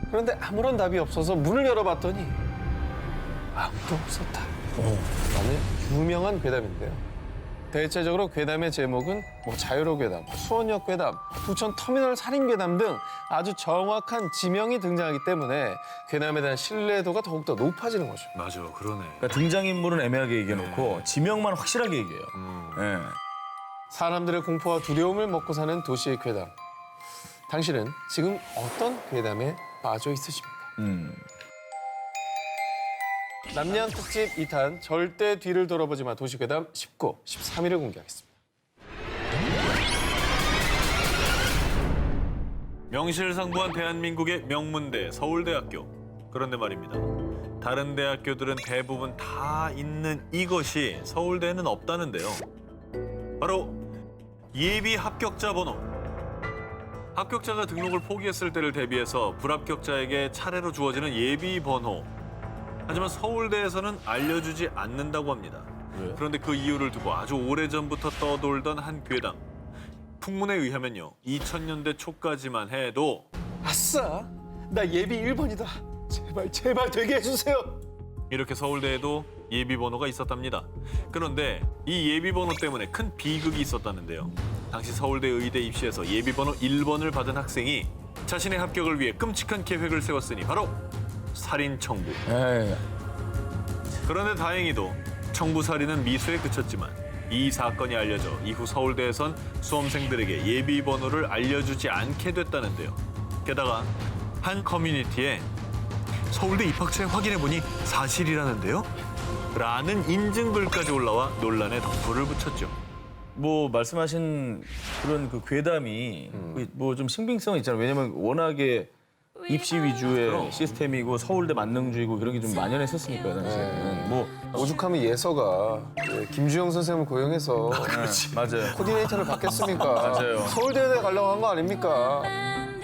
그런데 아무런 답이 없어서 문을 열어봤더니 아무도 없었다. 라는 유명한 괴담인데요. 대체적으로 괴담의 제목은 자유로 괴담, 수원역 괴담, 부천 터미널 살인 괴담 등 아주 정확한 지명이 등장하기 때문에 괴담에 대한 신뢰도가 더욱더 높아지는 거죠. 맞아, 그러네. 그러니까 등장인물은 애매하게 얘기해놓고 지명만 확실하게 얘기해요. 예. 사람들의 공포와 두려움을 먹고 사는 도시의 괴담. 당신은 지금 어떤 괴담에 빠져 있으십니까? 남양 특집 2탄 절대 뒤를 돌아보지 마 도시 괴담 19, 13일을 공개하겠습니다. 명실상부한 대한민국의 명문대 서울대학교. 그런데 말입니다. 다른 대학교들은 대부분 다 있는 이것이 서울대에는 없다는데요. 바로 예비 합격자 번호. 합격자가 등록을 포기했을 때를 대비해서 불합격자에게 차례로 주어지는 예비 번호. 하지만 서울대에서는 알려주지 않는다고 합니다. 왜? 그런데 그 이유를 두고 아주 오래전부터 떠돌던 한 괴담. 풍문에 의하면요. 2000년대 초까지만 해도 아싸! 나 예비 1번이다. 제발 되게 해주세요. 이렇게 서울대에도 예비번호가 있었답니다. 그런데 이 예비번호 때문에 큰 비극이 있었다는데요. 당시 서울대 의대 입시에서 예비번호 1번을 받은 학생이 자신의 합격을 위해 끔찍한 계획을 세웠으니 바로 살인 청부. 에이, 그런데 다행히도 청부 살인은 미수에 그쳤지만 이 사건이 알려져 이후 서울대에선 수험생들에게 예비번호를 알려주지 않게 됐다는데요. 게다가 한 커뮤니티에 서울대 입학처에 확인해보니 사실이라는데요? 라는 인증글까지 올라와 논란에 덩불을 붙였죠. 뭐 말씀하신 그런 그 괴담이 뭐 좀 신빙성이 있잖아요. 왜냐면 워낙에 입시 위주의 시스템이고 서울대 만능주의고 그런 게 좀 만연했었으니까 당시에는. 뭐 오죽하면 예서가 김주영 선생님을 고용해서 맞아요. 코디네이터를 받겠습니까? 맞아요. 서울대에 가려고 한 거 아닙니까?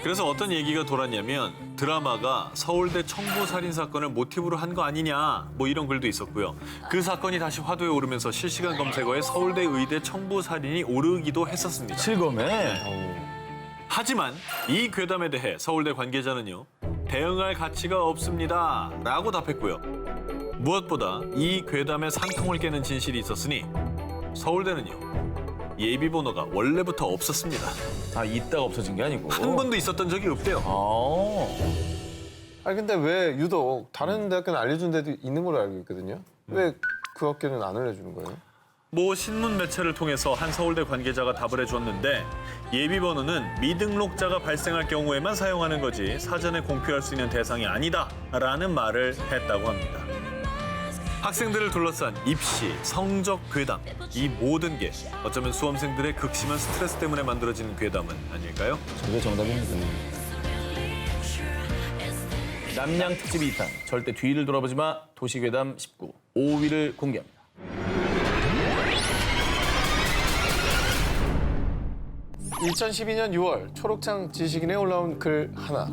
그래서 어떤 얘기가 돌았냐면 드라마가 서울대 청부 살인 사건을 모티브로 한 거 아니냐 뭐 이런 글도 있었고요. 그 사건이 다시 화두에 오르면서 실시간 검색어에 서울대 의대 청부 살인이 오르기도 했었습니다. 실검에 하지만 이 괴담에 대해 서울대 관계자는요. 대응할 가치가 없습니다 라고 답했고요. 무엇보다 이 괴담의 산통을 깨는 진실이 있었으니 서울대는요. 예비번호가 원래부터 없었습니다. 있다가 없어진 게 아니고. 한 번도 있었던 적이 없대요. 아니 근데 왜 유독 다른 대학교는 알려준 데도 있는 걸로 알고 있거든요. 왜 그 학교는 안 알려주는 거예요? 모 신문 매체를 통해서 한 서울대 관계자가 답을 해줬는데 예비번호는 미등록자가 발생할 경우에만 사용하는 거지 사전에 공표할 수 있는 대상이 아니다라는 말을 했다고 합니다. 학생들을 둘러싼 입시, 성적 괴담 이 모든 게 어쩌면 수험생들의 극심한 스트레스 때문에 만들어지는 괴담은 아닐까요? 그게 정답입니다. 남양 특집 2탄 절대 뒤를 돌아보지 마 도시괴담 19 5위를 공개합니다. (2012년 6월) 초록창 지식인에 올라온 글 하나.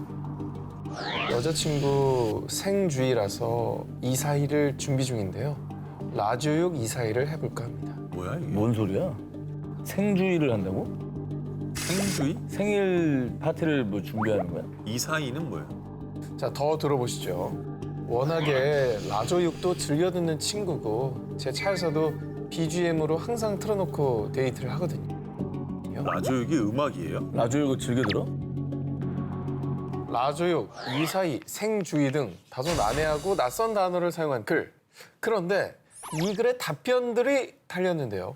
여자친구 생주의라서 이사일을 준비 중인데요. 라디오육 이사일을 해볼까 합니다. 뭐야 이게? 뭔 소리야? 생주의를 한다고? 생주의? 생일 파티를 뭐 준비하는 거야? 이사이는 뭐예요? 자, 더 들어보시죠. 워낙에 라조육도 즐겨 듣는 친구고 제 차에서도 BGM으로 항상 틀어놓고 데이트를 하거든요. 라조육이 음악이에요? 라디오 즐겨 들어? 라조육, 이사이, 생주의 등 다소 난해하고 낯선 단어를 사용한 글. 그런데 이 글에 답변들이 달렸는데요.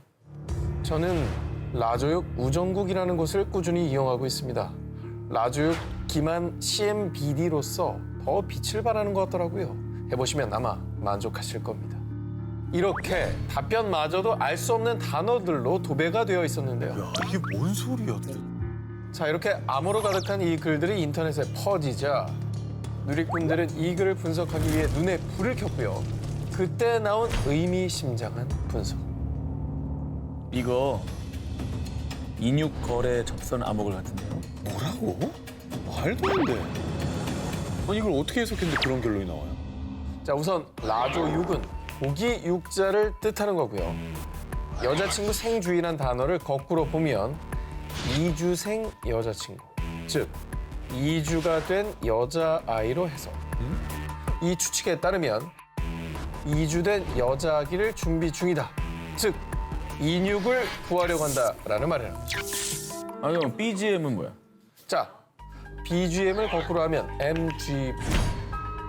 저는 라조육 우정국이라는 곳을 꾸준히 이용하고 있습니다. 라조육 기만 CMBD로서 더 빛을 발하는 것 같더라고요. 해보시면 아마 만족하실 겁니다. 이렇게 답변마저도 알 수 없는 단어들로 도배가 되어 있었는데요. 야 이게 뭔 소리야? 자, 이렇게 암호로 가득한 이 글들이 인터넷에 퍼지자 누리꾼들은 이 글을 분석하기 위해 눈에 불을 켰고요. 그때 나온 의미심장한 분석. 이거 인육 거래 접선 암호글 같은데요. 뭐라고? 말도 안 돼. 아니 이걸 어떻게 해석했는데 그런 결론이 나와요? 자, 우선 라조육은 고기 육자를 뜻하는 거고요. 여자친구 생주의란 단어를 거꾸로 보면 이주생 여자친구, 즉 이주가 된 여자아이로 해석. 이 추측에 따르면 이주된 여자아기를 준비 중이다. 즉 인육을 구하려고 한다라는 말이라는 거죠. 아니 그럼 BGM은 뭐야? 자, BGM을 거꾸로 하면 MGB,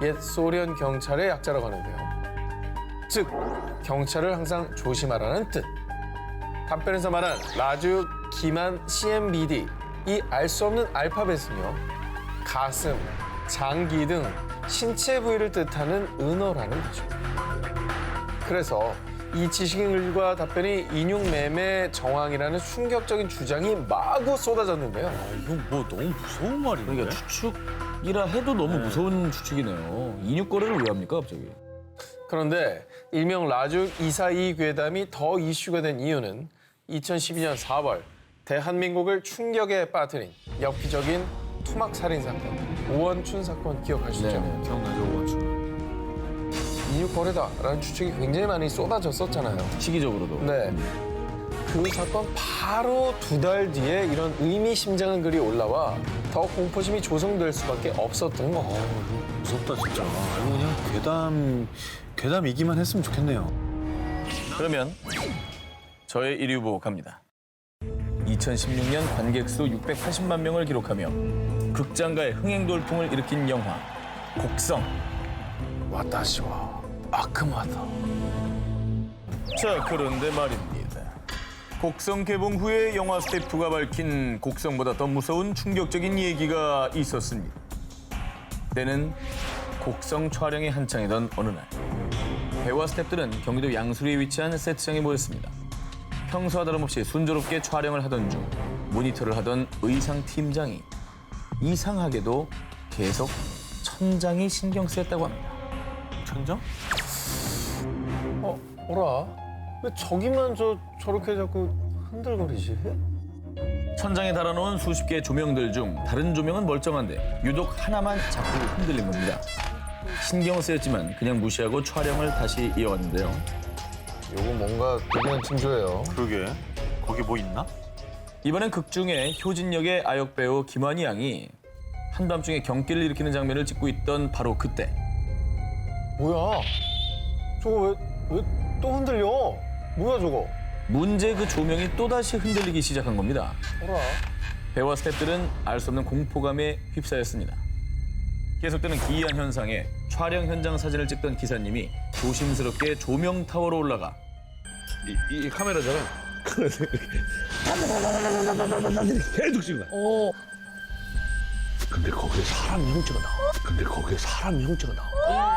옛 소련 경찰의 약자라고 하는데요. 즉, 경찰을 항상 조심하라는 뜻. 답변에서 말한 라조육, 기만, CMBD, 이 알 수 없는 알파벳은요. 가슴, 장기 등 신체 부위를 뜻하는 은어라는 거죠. 그래서 이 지식인글과 답변이 인육 매매 정황이라는 충격적인 주장이 마구 쏟아졌는데요. 이건 뭐 너무 무서운 말인데? 그러니까 추측이라 해도 너무 무서운 추측이네요. 인육 거래를 왜 합니까 갑자기? 그런데 일명 라조육 이사이 괴담이 더 이슈가 된 이유는 2012년 4월 대한민국을 충격에 빠뜨린 엽기적인 토막 살인 사건, 오원춘 사건 기억하시죠? 네. 기억나죠 오원춘? 인육 거래다라는 추측이 굉장히 많이 쏟아졌었잖아요. 시기적으로도. 네. 그 사건 바로 2달 뒤에 이런 의미심장한 글이 올라와 더 공포심이 조성될 수밖에 없었던 거예요. 무섭다 진짜. 이거 그냥 괴담이기만 했으면 좋겠네요. 그러면 저의 1위 후보 갑니다. 2016년 관객 수 680만 명을 기록하며 극장가의 흥행돌풍을 일으킨 영화 곡성. 와타시와 아크마다. 자, 그런데 말입니다. 곡성 개봉 후에 영화 스태프가 밝힌 곡성보다 더 무서운 충격적인 얘기가 있었습니다. 때는 곡성 촬영이 한창이던 어느 날, 배우와 스태프들은 경기도 양수리에 위치한 세트장에 모였습니다. 평소와 다름없이 순조롭게 촬영을 하던 중 모니터를 하던 의상 팀장이 이상하게도 계속 천장이 신경 쓰였다고 합니다. 천장? 어라? 왜 저기만 저렇게 자꾸 흔들거리지? 천장에 달아놓은 수십 개의 조명들 중 다른 조명은 멀쩡한데 유독 하나만 자꾸 흔들린 겁니다. 신경 쓰였지만 그냥 무시하고 촬영을 다시 이어갔는데요. 요거 뭔가 대단한 징조예요. 그러게. 거기 뭐 있나? 이번엔 극 중에 효진 역의 아역 배우 김환희 양이 한밤중에 경기를 일으키는 장면을 찍고 있던 바로 그때 뭐야? 저거 왜 또 흔들려? 뭐야 저거? 문제 그 조명이 또다시 흔들리기 시작한 겁니다. 어라? 배우와 스태프들은 알 수 없는 공포감에 휩싸였습니다. 계속되는 기이한 현상에 촬영 현장 사진을 찍던 기사님이 조심스럽게 조명 타워로 올라가 이 카메라잖아. 계속 찍는 거야. 근데 거기에 사람 형체가 나와.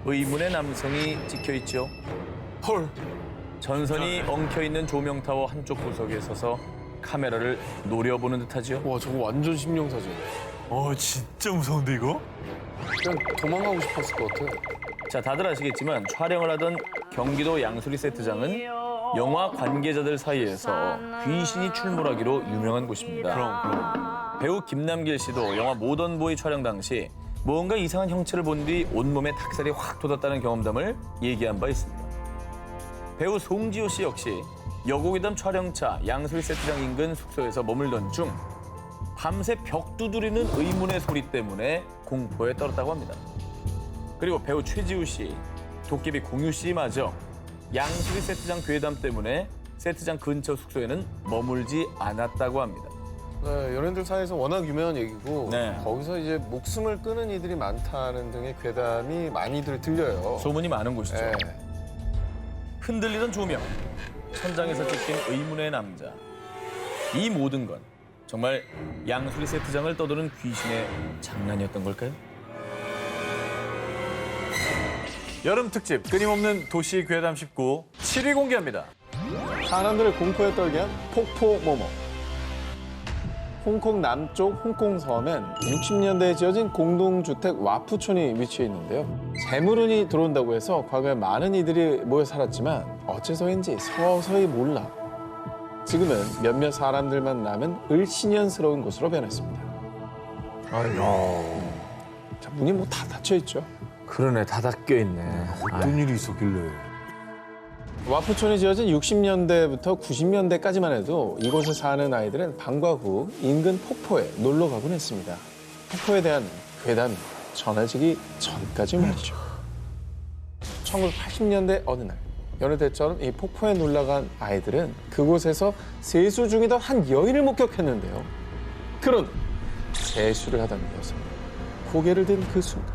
의문의 남성이 찍혀있죠. 헐. 전선이 엉켜있는 조명 타워 한쪽 구석에 서서 카메라를 노려보는 듯하죠. 와 저거 완전 심령사진. 진짜 무서운데 이거? 그냥 도망가고 싶었을 것 같아. 자, 다들 아시겠지만 촬영을 하던 경기도 양수리 세트장은 영화 관계자들 사이에서 귀신이 출몰하기로 유명한 곳입니다. 그럼. 배우 김남길 씨도 영화 모던보이 촬영 당시 뭔가 이상한 형체를 본 뒤 온몸에 닭살이 확 돋았다는 경험담을 얘기한 바 있습니다. 배우 송지효 씨 역시 여고괴담 촬영차 양수리 세트장 인근 숙소에서 머물던 중 밤새 벽 두드리는 의문의 소리 때문에 공포에 떨었다고 합니다. 그리고 배우 최지우 씨, 도깨비 공유 씨마저 양수리 세트장 괴담 때문에 세트장 근처 숙소에는 머물지 않았다고 합니다. 네, 연예인들 사이에서 워낙 유명한 얘기고 네. 거기서 이제 목숨을 끊은 이들이 많다는 등의 괴담이 많이들 들려요. 소문이 많은 곳이죠. 네. 흔들리던 조명, 천장에서 찍힌 의문의 남자. 이 모든 건 정말 양수리 세트장을 떠도는 귀신의 장난이었던 걸까요? 여름 특집 끊임없는 도시 괴담 19 7위 공개합니다. 사람들을 공포에 떨게 한 폭포모모. 홍콩 남쪽 홍콩섬엔 60년대에 지어진 공동주택 와푸촌이 위치해 있는데요. 재물운이 들어온다고 해서 과거에 많은 이들이 모여 살았지만 어째서인지 서서히 몰라 지금은 몇몇 사람들만 남은 을씨년스러운 곳으로 변했습니다. 자, 문이 뭐 다 닫혀 있죠. 그러네, 다 닫혀 있네. 어떤 일이 있었길래. 와푸촌이 지어진 60년대부터 90년대까지만 해도 이곳에 사는 아이들은 방과 후 인근 폭포에 놀러 가곤 했습니다. 폭포에 대한 괴담이 전해지기 전까지 말이죠. 1980년대 어느 날 여느 때처럼 이 폭포에 놀러 간 아이들은 그곳에서 세수 중이던 한 여인을 목격했는데요. 그런 세수를 하던 여성, 고개를 든 그 순간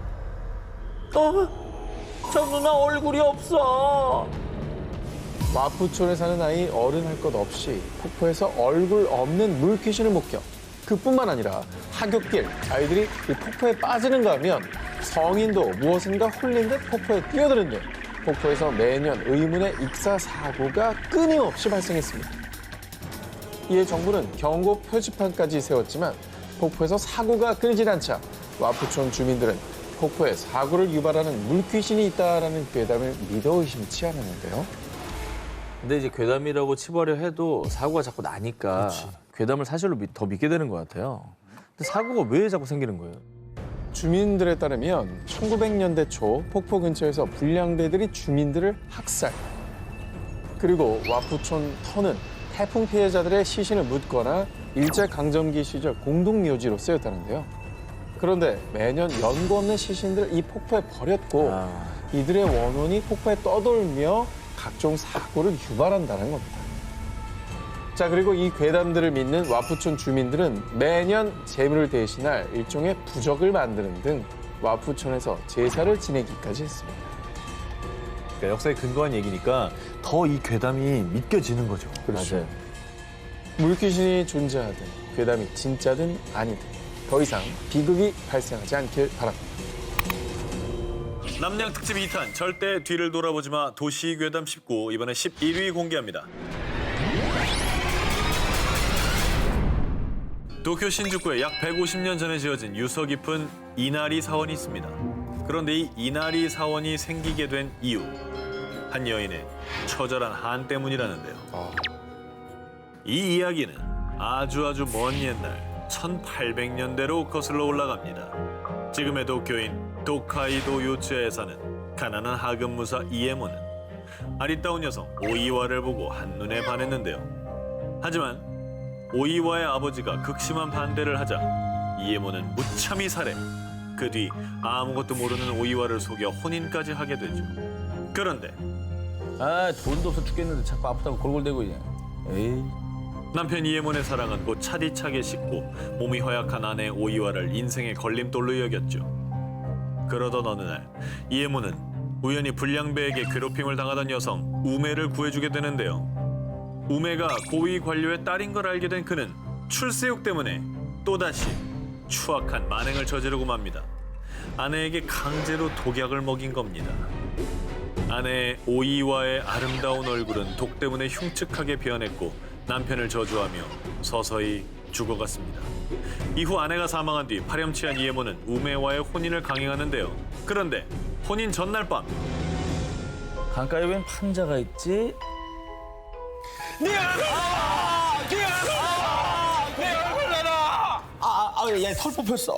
저 누나 얼굴이 없어. 와푸촌에 사는 아이 어른 할 것 없이 폭포에서 얼굴 없는 물귀신을 목격. 그뿐만 아니라 하굣길 아이들이 이 폭포에 빠지는가 하면 성인도 무엇인가 홀린 듯 폭포에 뛰어드는데 폭포에서 매년 의문의 익사 사고가 끊임없이 발생했습니다. 이에 정부는 경고 표지판까지 세웠지만 폭포에서 사고가 끊이질 않자 와푸촌 주민들은 폭포에 사고를 유발하는 물귀신이 있다라는 괴담을 믿어 의심치 않았는데요. 근데 이제 괴담이라고 치부하려 해도 사고가 자꾸 나니까 괴담을 사실로 더 믿게 되는 것 같아요. 근데 사고가 왜 자꾸 생기는 거예요? 주민들에 따르면 1900년대 초 폭포 근처에서 불량배들이 주민들을 학살. 그리고 와푸촌 터는 태풍 피해자들의 시신을 묻거나 일제강점기 시절 공동묘지로 쓰였다는데요. 그런데 매년 연고 없는 시신들을 이 폭포에 버렸고 이들의 원혼이 폭포에 떠돌며 각종 사고를 유발한다는 겁니다. 자, 그리고 이 괴담들을 믿는 와푸촌 주민들은 매년 재물을 대신할 일종의 부적을 만드는 등 와푸촌에서 제사를 지내기까지 했습니다. 그러니까 역사에 근거한 얘기니까 더 이 괴담이 믿겨지는 거죠. 그렇죠. 물귀신이 존재하든 괴담이 진짜든 아니든 더 이상 비극이 발생하지 않길 바랍니다. 남양 특집 2탄 절대 뒤를 돌아보지 마 도시 괴담 19 이번에 11위 공개합니다. 도쿄 신주쿠에 약 150년 전에 지어진 유서 깊은 이나리 사원이 있습니다. 그런데 이 이나리 사원이 생기게 된 이유, 한 여인의 처절한 한 때문이라는데요. 이 이야기는 아주 먼 옛날 1800년대로 거슬러 올라갑니다. 지금의 도쿄인 도카이도 요츠야에 사는 가난한 하급무사 이에모는 아리따운 여성 오이와를 보고 한눈에 반했는데요. 하지만 오이와의 아버지가 극심한 반대를 하자 이에모는 무참히 살해, 그 뒤 아무것도 모르는 오이와를 속여 혼인까지 하게 되죠. 그런데 아, 돈도 없어 죽겠는데 자꾸 아프다고 골골대고 그냥. 에이. 남편 이에몬의 사랑은 곧 차디차게 식고 몸이 허약한 아내 오이와를 인생의 걸림돌로 여겼죠. 그러던 어느 날 이에몬은 우연히 불량배에게 괴롭힘을 당하던 여성 우메를 구해주게 되는데요. 우메가 고위 관료의 딸인 걸 알게 된 그는 출세욕 때문에 또다시 추악한 만행을 저지르고 맙니다. 아내에게 강제로 독약을 먹인 겁니다. 아내 오이와의 아름다운 얼굴은 독 때문에 흉측하게 변했고 남편을 저주하며 서서히 죽어갔습니다. 이후 아내가 사망한 뒤 파렴치한 이에모는 우메와의 혼인을 강행하는데요. 그런데 혼인 전날 밤 강가에 웬 판자가 있지? 야털 뽑혔어.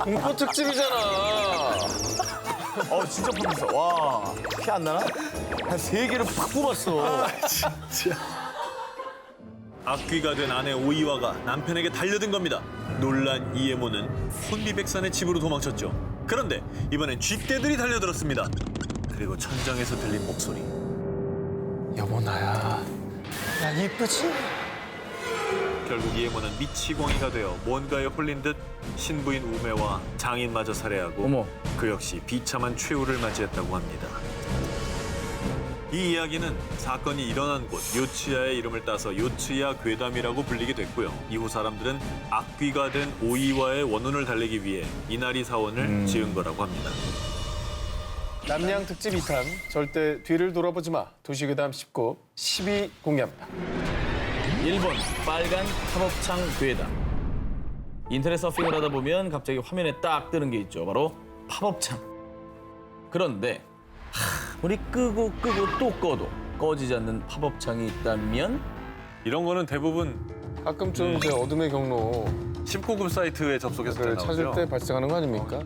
공포 특집이잖아. 진짜 뽑혔어. 와, 피 안 나나? 한 3개를 팍 뽑았어. 악귀가 된 아내 오이와가 남편에게 달려든 겁니다. 놀란 이에모는 혼비백산의 집으로 도망쳤죠. 그런데 이번엔 쥐떼들이 달려들었습니다. 그리고 천장에서 들린 목소리. 여보 나야. 야 이쁘지? 결국 이에모는 미치광이가 되어 뭔가에 홀린 듯 신부인 우메와 장인마저 살해하고 어머. 그 역시 비참한 최후를 맞이했다고 합니다. 이 이야기는 사건이 일어난 곳 요츠야의 이름을 따서 요츠야 괴담이라고 불리게 됐고요. 이후 사람들은 악귀가 된 오이와의 원혼을 달래기 위해 이나리 사원을 지은 거라고 합니다. 남양 특집 2탄 절대 뒤를 돌아보지 마 도시괴담 19 10위 공개합니다. 1번 빨간 팝업창 괴담. 인터넷 서핑을 하다 보면 갑자기 화면에 딱 뜨는 게 있죠. 바로 팝업창. 그런데 아무리 끄고 또 꺼도 꺼지지 않는 팝업창이 있다면 이런 거는 대부분 가끔 좀 이제 어둠의 경로 19금 사이트에 접속해서 를 나오죠. 찾을 때 발생하는 거 아닙니까?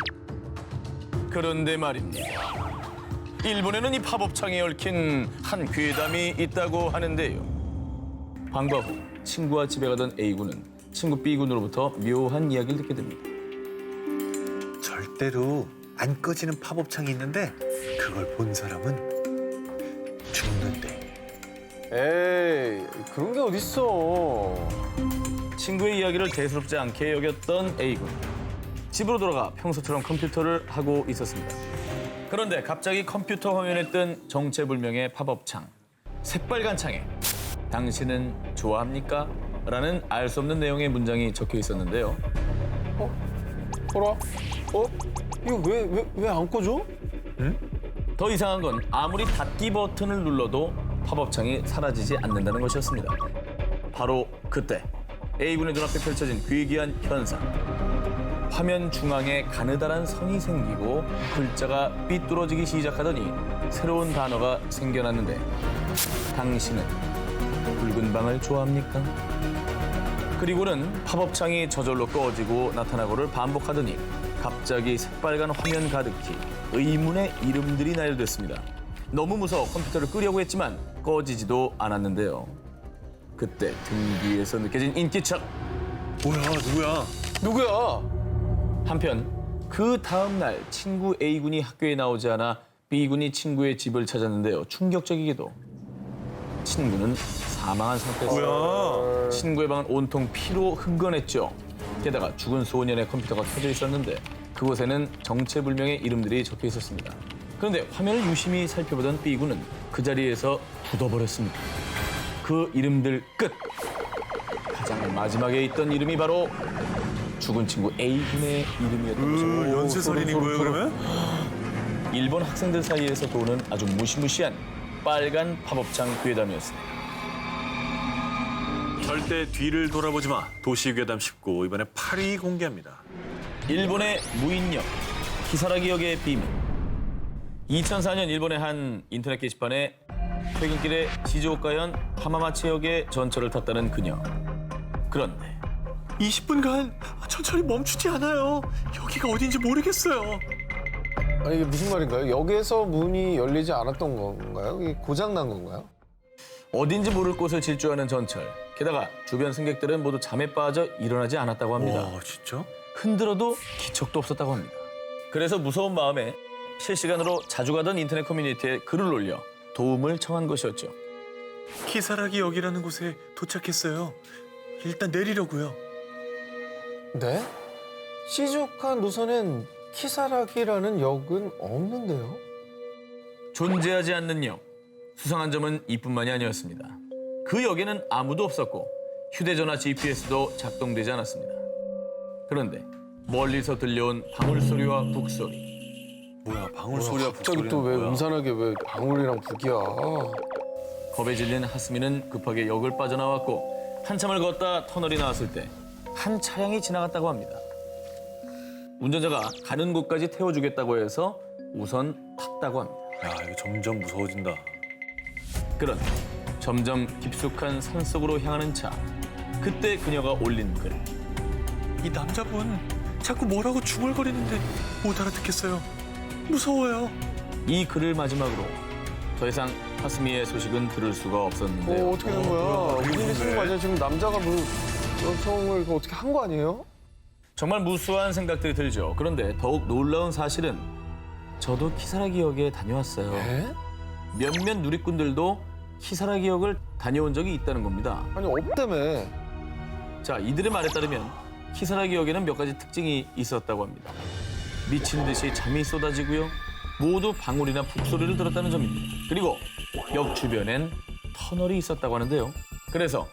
그런데 말입니다. 일본에는 이 팝업창에 얽힌 한 괴담이 있다고 하는데요. 방과 후 친구와 집에 가던 A군은 친구 B군으로부터 묘한 이야기를 듣게 됩니다. 절대로 안 꺼지는 팝업창이 있는데 그걸 본 사람은 죽는데. 에이 그런 게 어딨어. 친구의 이야기를 대수롭지 않게 여겼던 A군. 집으로 돌아가 평소처럼 컴퓨터를 하고 있었습니다. 그런데 갑자기 컴퓨터 화면에 뜬 정체불명의 팝업창. 새빨간 창에 당신은 좋아합니까? 라는 알 수 없는 내용의 문장이 적혀 있었는데요. 보라. 이거 왜 안 꺼져? 더 이상한 건 아무리 닫기 버튼을 눌러도 팝업창이 사라지지 않는다는 것이었습니다. 바로 그때 A군의 눈앞에 펼쳐진 괴기한 현상. 화면 중앙에 가느다란 선이 생기고 글자가 삐뚤어지기 시작하더니 새로운 단어가 생겨났는데 당신은 붉은 방을 좋아합니까? 그리고는 팝업창이 저절로 꺼지고 나타나고를 반복하더니 갑자기 새빨간 화면 가득히 의문의 이름들이 나열됐습니다. 너무 무서워 컴퓨터를 끄려고 했지만 꺼지지도 않았는데요. 그때 등 뒤에서 느껴진 인기척. 뭐야 누구야? 누구야? 한편 그 다음 날 친구 A군이 학교에 나오지 않아 B군이 친구의 집을 찾았는데요. 충격적이게도 친구는 사망한 상태였어요. 친구의 방은 온통 피로 흥건했죠. 게다가 죽은 소년의 컴퓨터가 켜져 있었는데 그곳에는 정체불명의 이름들이 적혀 있었습니다. 그런데 화면을 유심히 살펴보던 B군은 그 자리에서 굳어버렸습니다. 그 이름들 끝! 가장 마지막에 있던 이름이 바로 죽은 친구 A군의 이름이었던 거죠. 연쇄살인인 거예요, 그러면? 일본 학생들 사이에서 도는 아주 무시무시한 빨간 팝업창 괴담이었습니다. 절대 뒤를 돌아보지 마. 도시괴담 19 이번에 8위 공개합니다. 일본의 무인역, 키사라기역의 비밀. 2004년 일본의 한 인터넷 게시판에 퇴근길에 시즈오카현 하마마치역의 전철을 탔다는 그녀. 그런데 20분간 천천히 멈추지 않아요. 여기가 어딘지 모르겠어요. 아니 이게 무슨 말인가요? 역에서 문이 열리지 않았던 건가요? 이게 고장 난 건가요? 어딘지 모를 곳을 질주하는 전철. 게다가 주변 승객들은 모두 잠에 빠져 일어나지 않았다고 합니다. 와, 진짜? 흔들어도 기척도 없었다고 합니다. 그래서 무서운 마음에 실시간으로 자주 가던 인터넷 커뮤니티에 글을 올려 도움을 청한 것이었죠. 키사라기 역이라는 곳에 도착했어요. 일단 내리려고요. 네? 시즈오카 노선엔 키사라기라는 역은 없는데요? 존재하지 않는 역. 수상한 점은 이뿐만이 아니었습니다. 그 역에는 아무도 없었고 휴대전화 GPS도 작동되지 않았습니다. 그런데 멀리서 들려온 방울 소리와 북 소리. 뭐야, 방울 소리야, 갑자기 또 왜 음산하게 왜 방울이랑 북이야? 겁에 질린 하스미는 급하게 역을 빠져나왔고 한참을 걷다 터널이 나왔을 때 한 차량이 지나갔다고 합니다. 운전자가 가는 곳까지 태워주겠다고 해서 우선 탔다고 합니다. 야, 이거 점점 무서워진다. 그런데 점점 깊숙한 산속으로 향하는 차. 그때 그녀가 올린 글. 이 남자분 자꾸 뭐라고 중얼거리는데 못 알아듣겠어요. 무서워요. 이 글을 마지막으로 더 이상 하스미의 소식은 들을 수가 없었는데요. 어떻게 된 거야? 무슨 일 있는 거 아니야? 지금 남자가 뭐 여성을 이거 어떻게 한 거 아니에요? 정말 무수한 생각들이 들죠. 그런데 더욱 놀라운 사실은 저도 키사라기 역에 다녀왔어요. 에? 몇몇 누리꾼들도 키사라기 역을 다녀온 적이 있다는 겁니다. 아니 없다며. 자, 이들의 말에 따르면 키사라기 역에는 몇 가지 특징이 있었다고 합니다. 미친 듯이 잠이 쏟아지고요. 모두 방울이나 북소리를 들었다는 점입니다. 그리고 역 주변엔 터널이 있었다고 하는데요. 그래서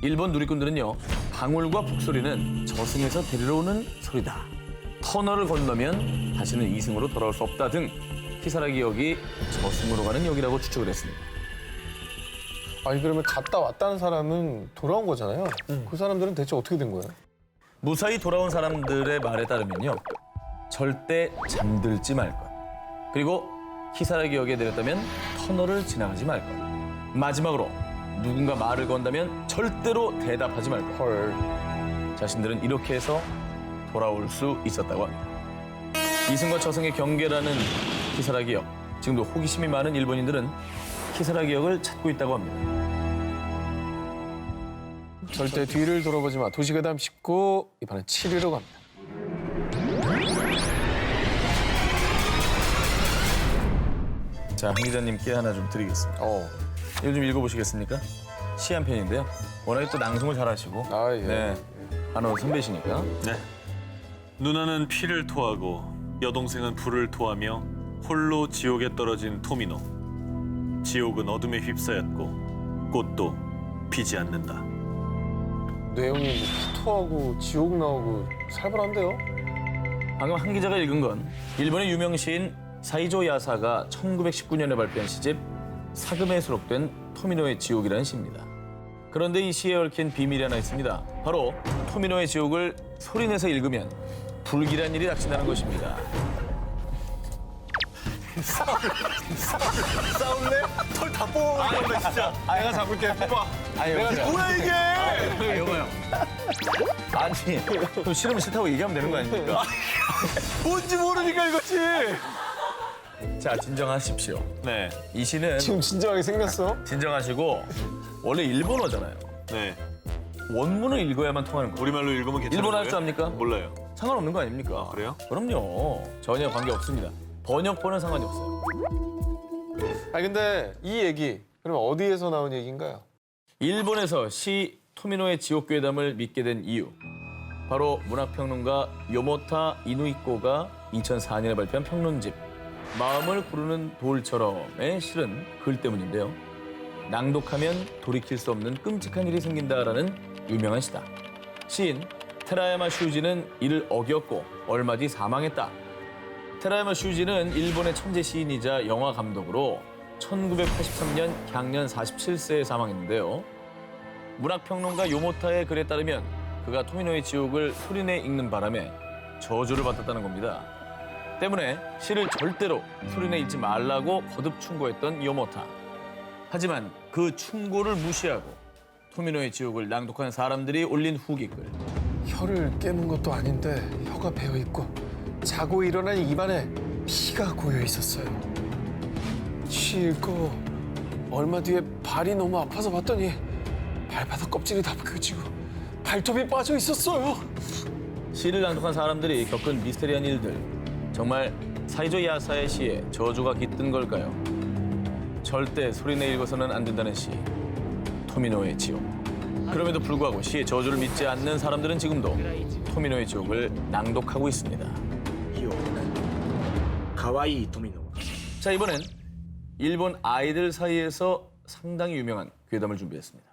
일본 누리꾼들은요. 방울과 북소리는 저승에서 데리러 오는 소리다. 터널을 건너면 다시는 이승으로 돌아올 수 없다 등 키사라기 역이 저승으로 가는 역이라고 추측을 했습니다. 아니 그러면 갔다 왔다는 사람은 돌아온 거잖아요. 그 사람들은 대체 어떻게 된 거예요? 무사히 돌아온 사람들의 말에 따르면요. 절대 잠들지 말 것. 그리고 키사라기 역에 내렸다면 터널을 지나가지 말 것. 마지막으로 누군가 말을 건다면 절대로 대답하지 말 것. 헐. 자신들은 이렇게 해서 돌아올 수 있었다고 합니다. 이승과 저승의 경계라는 키사라기 역. 지금도 호기심이 많은 일본인들은 키사라기 역을 찾고 있다고 합니다. 절대 뒤를 돌아보지 마. 도시괴담 19 이번엔 7위로 갑니다. 자, 한 기자님께 하나 좀 드리겠습니다. 이거 좀 읽어보시겠습니까? 시 한 편인데요. 워낙에 또 낭송을 잘하시고 아 예. 네, 한어 선배시니까. 네. 누나는 피를 토하고 여동생은 불을 토하며 홀로 지옥에 떨어진 토미노. 지옥은 어둠에 휩싸였고 꽃도 피지 않는다. 내용이 뭐 후토하고 지옥 나오고 살벌한데요? 방금 한 기자가 읽은 건 일본의 유명 시인 사이조 야사가 1919년에 발표한 시집 사금에 수록된 토미노의 지옥이라는 시입니다. 그런데 이 시에 얽힌 비밀이 하나 있습니다. 바로 토미노의 지옥을 소리내서 읽으면 불길한 일이 닥친다는 것입니다. 싸울래? 털 다 뽑아버렸네 진짜. 내가 잡을게. 뽑아. 뭐야 이게? 이거요. 아니, 좀 싫으면 싫다고 얘기하면 되는 거 아닙니까? 뭔지 모르니까 이거지. 자, 진정하십시오. 네. 이 시는 지금 진정하게 생겼어? 진정하시고 원래 일본어잖아요. 네. 원문을 읽어야만 통하는 거예요. 우리말로 읽으면 괜찮은 일본어 거예요? 할 줄 압니까? 몰라요. 상관없는 거 아닙니까? 아, 그래요? 그럼요. 전혀 관계 없습니다. 번역본은 상관이 없어요. 아 근데 이 얘기 그러면 어디에서 나온 얘기인가요? 일본에서 시 토미노의 지옥괴담을 믿게 된 이유. 바로 문학평론가 요모타 이누이코가 2004년에 발표한 평론집 마음을 구르는 돌처럼에 실은 글 때문인데요. 낭독하면 돌이킬 수 없는 끔찍한 일이 생긴다라는 유명한 시다. 시인 테라야마 슈지는 이를 어겼고 얼마 뒤 사망했다. 테라야마 슈지는 일본의 천재 시인이자 영화 감독으로 1983년享年 47세에 사망했는데요. 문학평론가 요모타의 글에 따르면 그가 토미노의 지옥을 소리내 읽는 바람에 저주를 받았다는 겁니다. 때문에 시를 절대로 소리내 읽지 말라고 거듭 충고했던 요모타. 하지만 그 충고를 무시하고 토미노의 지옥을 낭독한 사람들이 올린 후기글. 혀를 깨문 것도 아닌데 혀가 베어 있고 자고 일어나니 입안에 피가 고여 있었어요. 시 읽고 얼마 뒤에 발이 너무 아파서 봤더니 발바닥 껍질이 다 벗겨지고 발톱이 빠져 있었어요. 시를 낭독한 사람들이 겪은 미스테리한 일들. 정말 사이조 야사의 시에 저주가 깃든 걸까요? 절대 소리내 읽어서는 안 된다는 시. 토미노의 지옥. 그럼에도 불구하고 시의 저주를 믿지 않는 사람들은 지금도 토미노의 지옥을 낭독하고 있습니다. 자, 이번엔 일본 아이들 사이에서 상당히 유명한 괴담을 준비했습니다.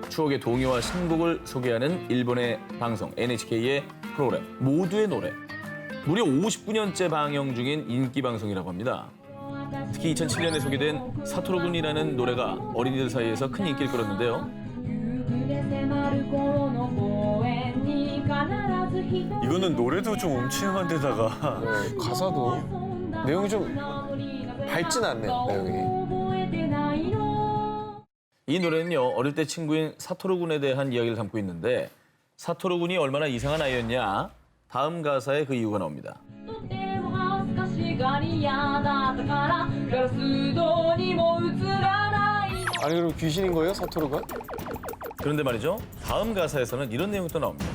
추억의 동요와 신곡을 소개하는 일본의 방송 NHK의 프로그램 모두의 노래. 무려 59년째 방영 중인 인기 방송이라고 합니다. 특히 2007년에 소개된 사토루군이라는 노래가 어린이들 사이에서 큰 인기를 끌었는데요. 이거는 노래도 좀 음침한 데다가 네, 가사도 내용이 좀 밝진 않네요, 내용이. 이 노래는요, 어릴 때 친구인 사토루군에 대한 이야기를 담고 있는데 사토루군이 얼마나 이상한 아이였냐? 다음 가사에 그 이유가 나옵니다. 아니 그럼 귀신인 거예요, 사토루가? 그런데 말이죠, 다음 가사에서는 이런 내용이 또 나옵니다.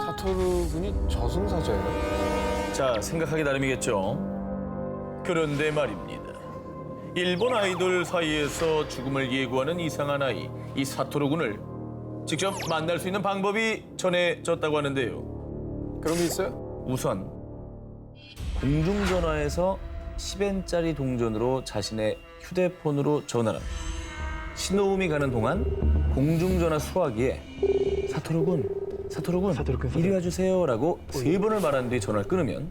사토루군이 저승사자예요? 자, 생각하기 나름이겠죠. 그런데 말입니다. 일본 아이돌 사이에서 죽음을 예고하는 이상한 아이, 이 사토루군을 직접 만날 수 있는 방법이 전해졌다고 하는데요. 그런 게 있어요? 우선 공중전화에서 10엔짜리 동전으로 자신의 휴대폰으로 전화를 신호음이 가는 동안 공중전화 수화기에 사토루군, 이리 와주세요라고 3번을 말한 뒤 전화를 끊으면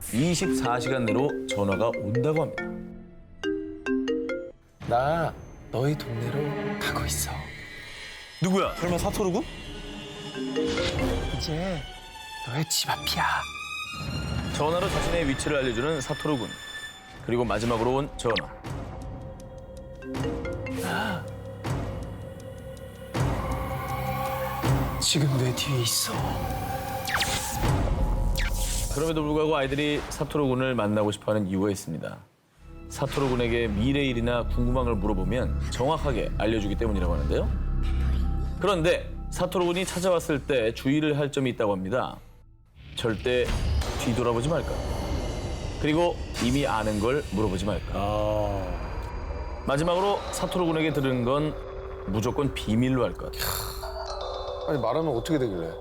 24시간 내로 전화가 온다고 합니다. 나 너희 동네로 가고 있어. 누구야? 설마 사토루군? 이제 너의 집 앞이야. 전화로 자신의 위치를 알려주는 사토루군. 그리고 마지막으로 온 전화. 지금 내 뒤에 있어. 그럼에도 불구하고 아이들이 사토루군을 만나고 싶어하는 이유가 있습니다. 사토루군에게 미래 일이나 궁금한 걸 물어보면 정확하게 알려주기 때문이라고 하는데요. 그런데 사토루군이 찾아왔을 때 주의를 할 점이 있다고 합니다. 절대 뒤돌아보지 말까. 그리고 이미 아는 걸 물어보지 말까. 마지막으로 사토루군에게 들은 건 무조건 비밀로 할 것. 아니 말하면 어떻게 되길래?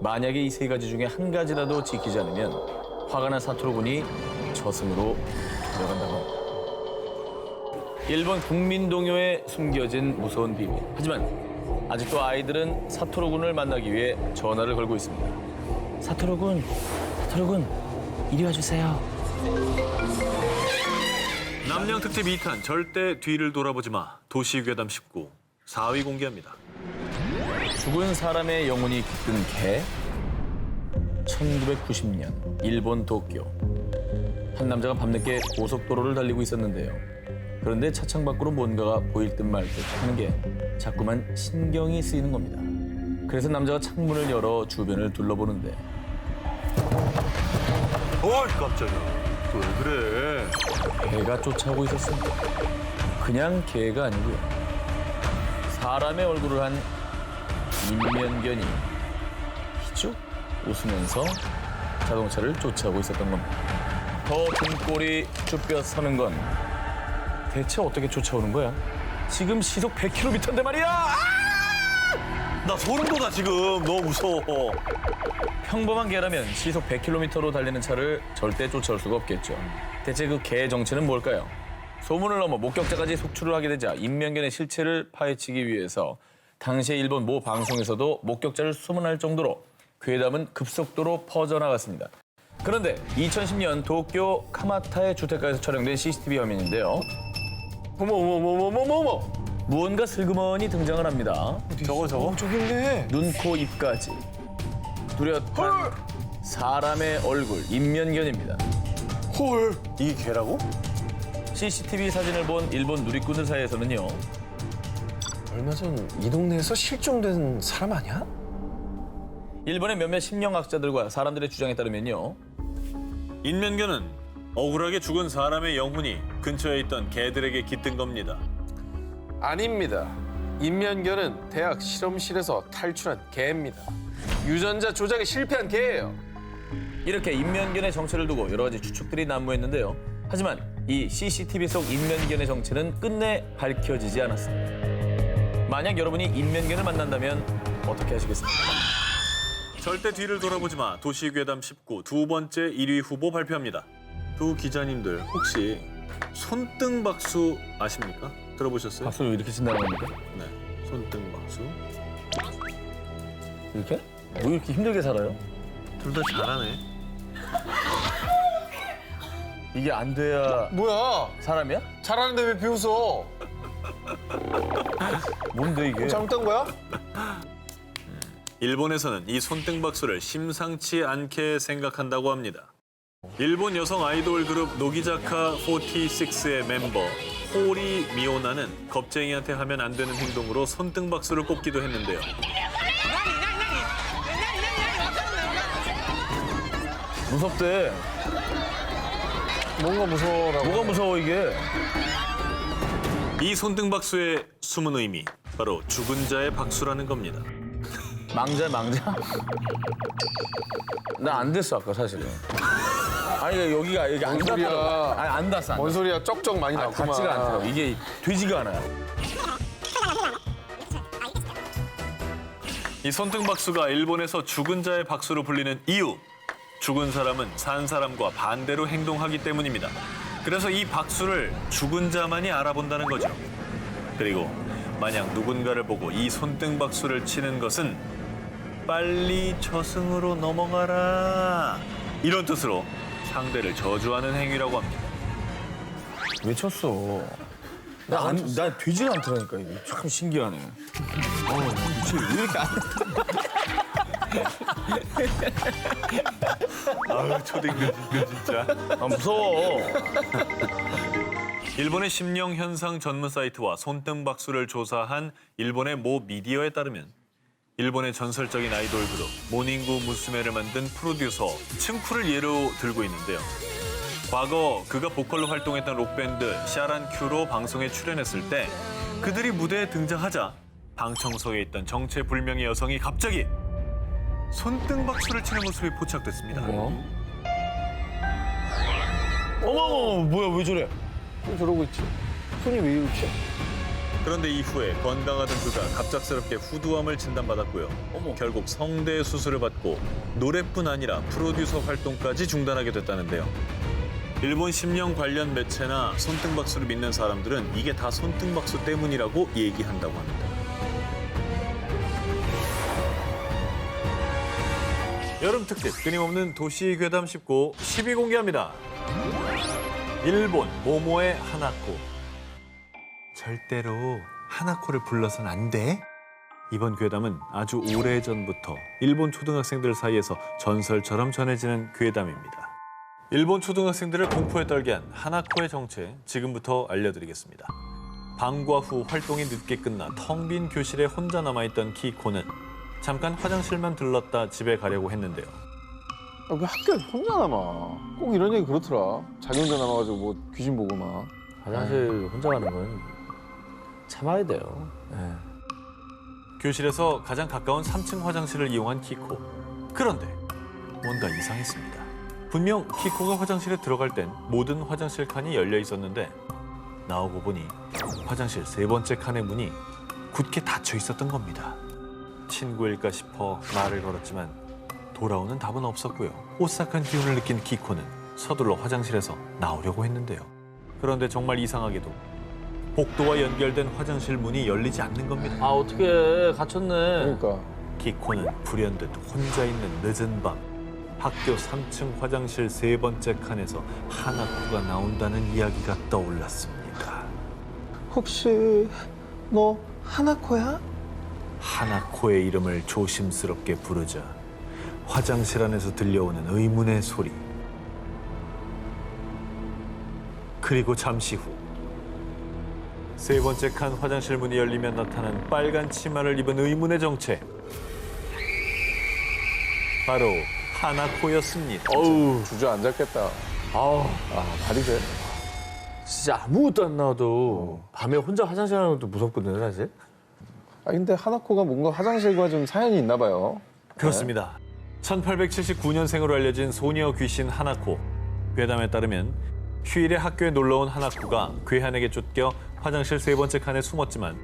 만약에 이 3가지 중에 한 가지라도 지키지 않으면 화가 난 사토루군이 저승으로 들어간다고 합니다. 일본 국민 동요에 숨겨진 무서운 비밀. 하지만 아직도 아이들은 사토루군을 만나기 위해 전화를 걸고 있습니다. 사토루군, 이리 와주세요. 남양 특집 2탄 절대 뒤를 돌아보지 마. 도시괴담 19 4위 공개합니다. 죽은 사람의 영혼이 깃든 개. 1990년 일본 도쿄. 한 남자가 밤늦게 고속도로를 달리고 있었는데요. 그런데 차창 밖으로 뭔가가 보일 듯 말 듯 하는 게 자꾸만 신경이 쓰이는 겁니다. 그래서 남자가 창문을 열어 주변을 둘러보는데 어이 깜짝이야. 또 왜 그래? 개가 쫓아오고 있었습니다. 그냥 개가 아니고요. 사람의 얼굴을 한 인면견이 희죽 웃으면서 자동차를 쫓아오고 있었던 겁니다. 더 등골이 쭈뼛 서는 건 대체 어떻게 쫓아오는 거야? 지금 시속 100km인데 말이야! 나 소름 돋아 지금. 너무 무서워. 평범한 개라면 시속 100km로 달리는 차를 절대 쫓아올 수가 없겠죠. 대체 그 개의 정체는 뭘까요? 소문을 넘어 목격자까지 속출을 하게 되자 인면견의 실체를 파헤치기 위해서 당시에 일본 모 방송에서도 목격자를 수문할 정도로 괴담은 급속도로 퍼져나갔습니다. 그런데 2010년 도쿄 카마타의 주택가에서 촬영된 CCTV 화면인데요. 어머. 무언가 슬그머니 등장을 합니다. 저거. 저기 있네. 눈, 코, 입까지 뚜렷한 사람의 얼굴, 인면견입니다. 헐. 이게 개라고? CCTV 사진을 본 일본 누리꾼들 사이에서는요. 얼마 전 이 동네에서 실종된 사람 아니야? 일본의 몇몇 심리학자들과 사람들의 주장에 따르면요. 인면견은 억울하게 죽은 사람의 영혼이 근처에 있던 개들에게 깃든 겁니다. 아닙니다. 인면견은 대학 실험실에서 탈출한 개입니다. 유전자 조작에 실패한 개예요. 이렇게 인면견의 정체를 두고 여러 가지 추측들이 난무했는데요. 하지만 이 CCTV 속 인면견의 정체는 끝내 밝혀지지 않았습니다. 만약 여러분이 인면견을 만난다면 어떻게 하시겠습니까? 절대 뒤를 돌아보지 마. 도시괴담 19 두 번째 1위 후보 발표합니다. 두 기자님들 혹시 손등박수 아십니까? 들어보셨어요? 박수를 이렇게 친다는 겁니까? 네, 손등박수. 이렇게? 뭐 이렇게 힘들게 살아요? 둘 다 잘하네. 이게 안 돼야 뭐야? 사람이야? 잘하는데 왜 비웃어? 뭔데 이게? 잘못된 거야? 일본에서는 이 손등박수를 심상치 않게 생각한다고 합니다. 일본 여성 아이돌 그룹 노기자카 46의 멤버 호리 미오나는 겁쟁이한테 하면 안 되는 행동으로 손등박수를 꼽기도 했는데요. 무섭대. 뭔가 무서워라고. 뭐가 무서워 이게? 이 손등박수의 숨은 의미, 바로 죽은 자의 박수라는 겁니다. 망자? 나 안 됐어 아까 사실은. 아니 여기가 여기 안 뭔 소리야. 닿더라고. 아니 안 닿았어. 뭔 소리야? 쩍쩍 많이 났구만. 닿지가 않더라고. 이게 되지가 않아요. 이 손등박수가 일본에서 죽은 자의 박수로 불리는 이유, 죽은 사람은 산 사람과 반대로 행동하기 때문입니다. 그래서 이 박수를 죽은 자만이 알아본다는 거죠. 그리고 만약 누군가를 보고 이 손등박수를 치는 것은 빨리 저승으로 넘어가라 이런 뜻으로 상대를 저주하는 행위라고 합니다. 왜 쳤어? 나 되지가 않더라니까 이게. 참 신기하네. 미치 왜 이렇게 안? 아유 초딩들 진짜. 아 무서워. 일본의 심령 현상 전문 사이트와 손등박수를 조사한 일본의 모 미디어에 따르면 일본의 전설적인 아이돌 그룹 모닝구 무스메를 만든 프로듀서 층쿠를 예로 들고 있는데요. 과거 그가 보컬로 활동했던 록밴드 샤란큐로 방송에 출연했을 때 그들이 무대에 등장하자 방청석에 있던 정체불명의 여성이 갑자기 손등박수를 치는 모습이 포착됐습니다. 어머 뭐야 왜 저래? 저러고 있지. 손이 왜 이렇게? 그런데 이후에 건강하던 그가 갑작스럽게 후두암을 진단받았고요. 결국 성대 수술을 받고 노래뿐 아니라 프로듀서 활동까지 중단하게 됐다는데요. 일본 심령 관련 매체나 손등박수를 믿는 사람들은 이게 다 손등박수 때문이라고 얘기한다고 합니다. 여름 특집 끊임없는 도시 괴담 19 10위 공개합니다. 일본 모모의 하나코. 절대로 하나코를 불러서는 안 돼. 이번 괴담은 아주 오래전부터 일본 초등학생들 사이에서 전설처럼 전해지는 괴담입니다. 일본 초등학생들을 공포에 떨게 한 하나코의 정체 지금부터 알려드리겠습니다. 방과 후 활동이 늦게 끝나 텅 빈 교실에 혼자 남아있던 키코는 잠깐 화장실만 들렀다 집에 가려고 했는데요. 아, 왜 학교에 혼자 남아? 꼭 이런 얘기 그렇더라. 자기 혼자 남아가지고 뭐 귀신 보고 막. 화장실 혼자 가는 건 참아야 돼요. 예. 교실에서 가장 가까운 3층 화장실을 이용한 키코. 그런데 뭔가 이상했습니다. 분명 키코가 화장실에 들어갈 땐 모든 화장실 칸이 열려 있었는데 나오고 보니 화장실 3번째 칸의 문이 굳게 닫혀 있었던 겁니다. 친구일까 싶어 말을 걸었지만 돌아오는 답은 없었고요. 오싹한 기운을 느낀 키코는 서둘러 화장실에서 나오려고 했는데요. 그런데 정말 이상하게도 복도와 연결된 화장실 문이 열리지 않는 겁니다. 아 어떻게 갇혔네. 그러니까. 키코는 불현듯 혼자 있는 늦은 밤 학교 3층 화장실 3번째 칸에서 하나코가 나온다는 이야기가 떠올랐습니다. 혹시 너 하나코야? 하나코의 이름을 조심스럽게 부르자 화장실 안에서 들려오는 의문의 소리. 그리고 잠시 후 3번째 칸 화장실 문이 열리면 나타난 빨간 치마를 입은 의문의 정체. 바로 하나코였습니다. 어우 주저앉았겠다. 아우 아, 말이 돼? 진짜 아무것도 안 나와도 밤에 혼자 화장실 가는 것도 무섭거든요 사실. 아, 근데 하나코가 뭔가 화장실과 좀 사연이 있나 봐요. 그렇습니다. 1879년생으로 알려진 소녀 귀신 하나코. 괴담에 따르면 휴일에 학교에 놀러온 하나코가 괴한에게 쫓겨 화장실 3번째 칸에 숨었지만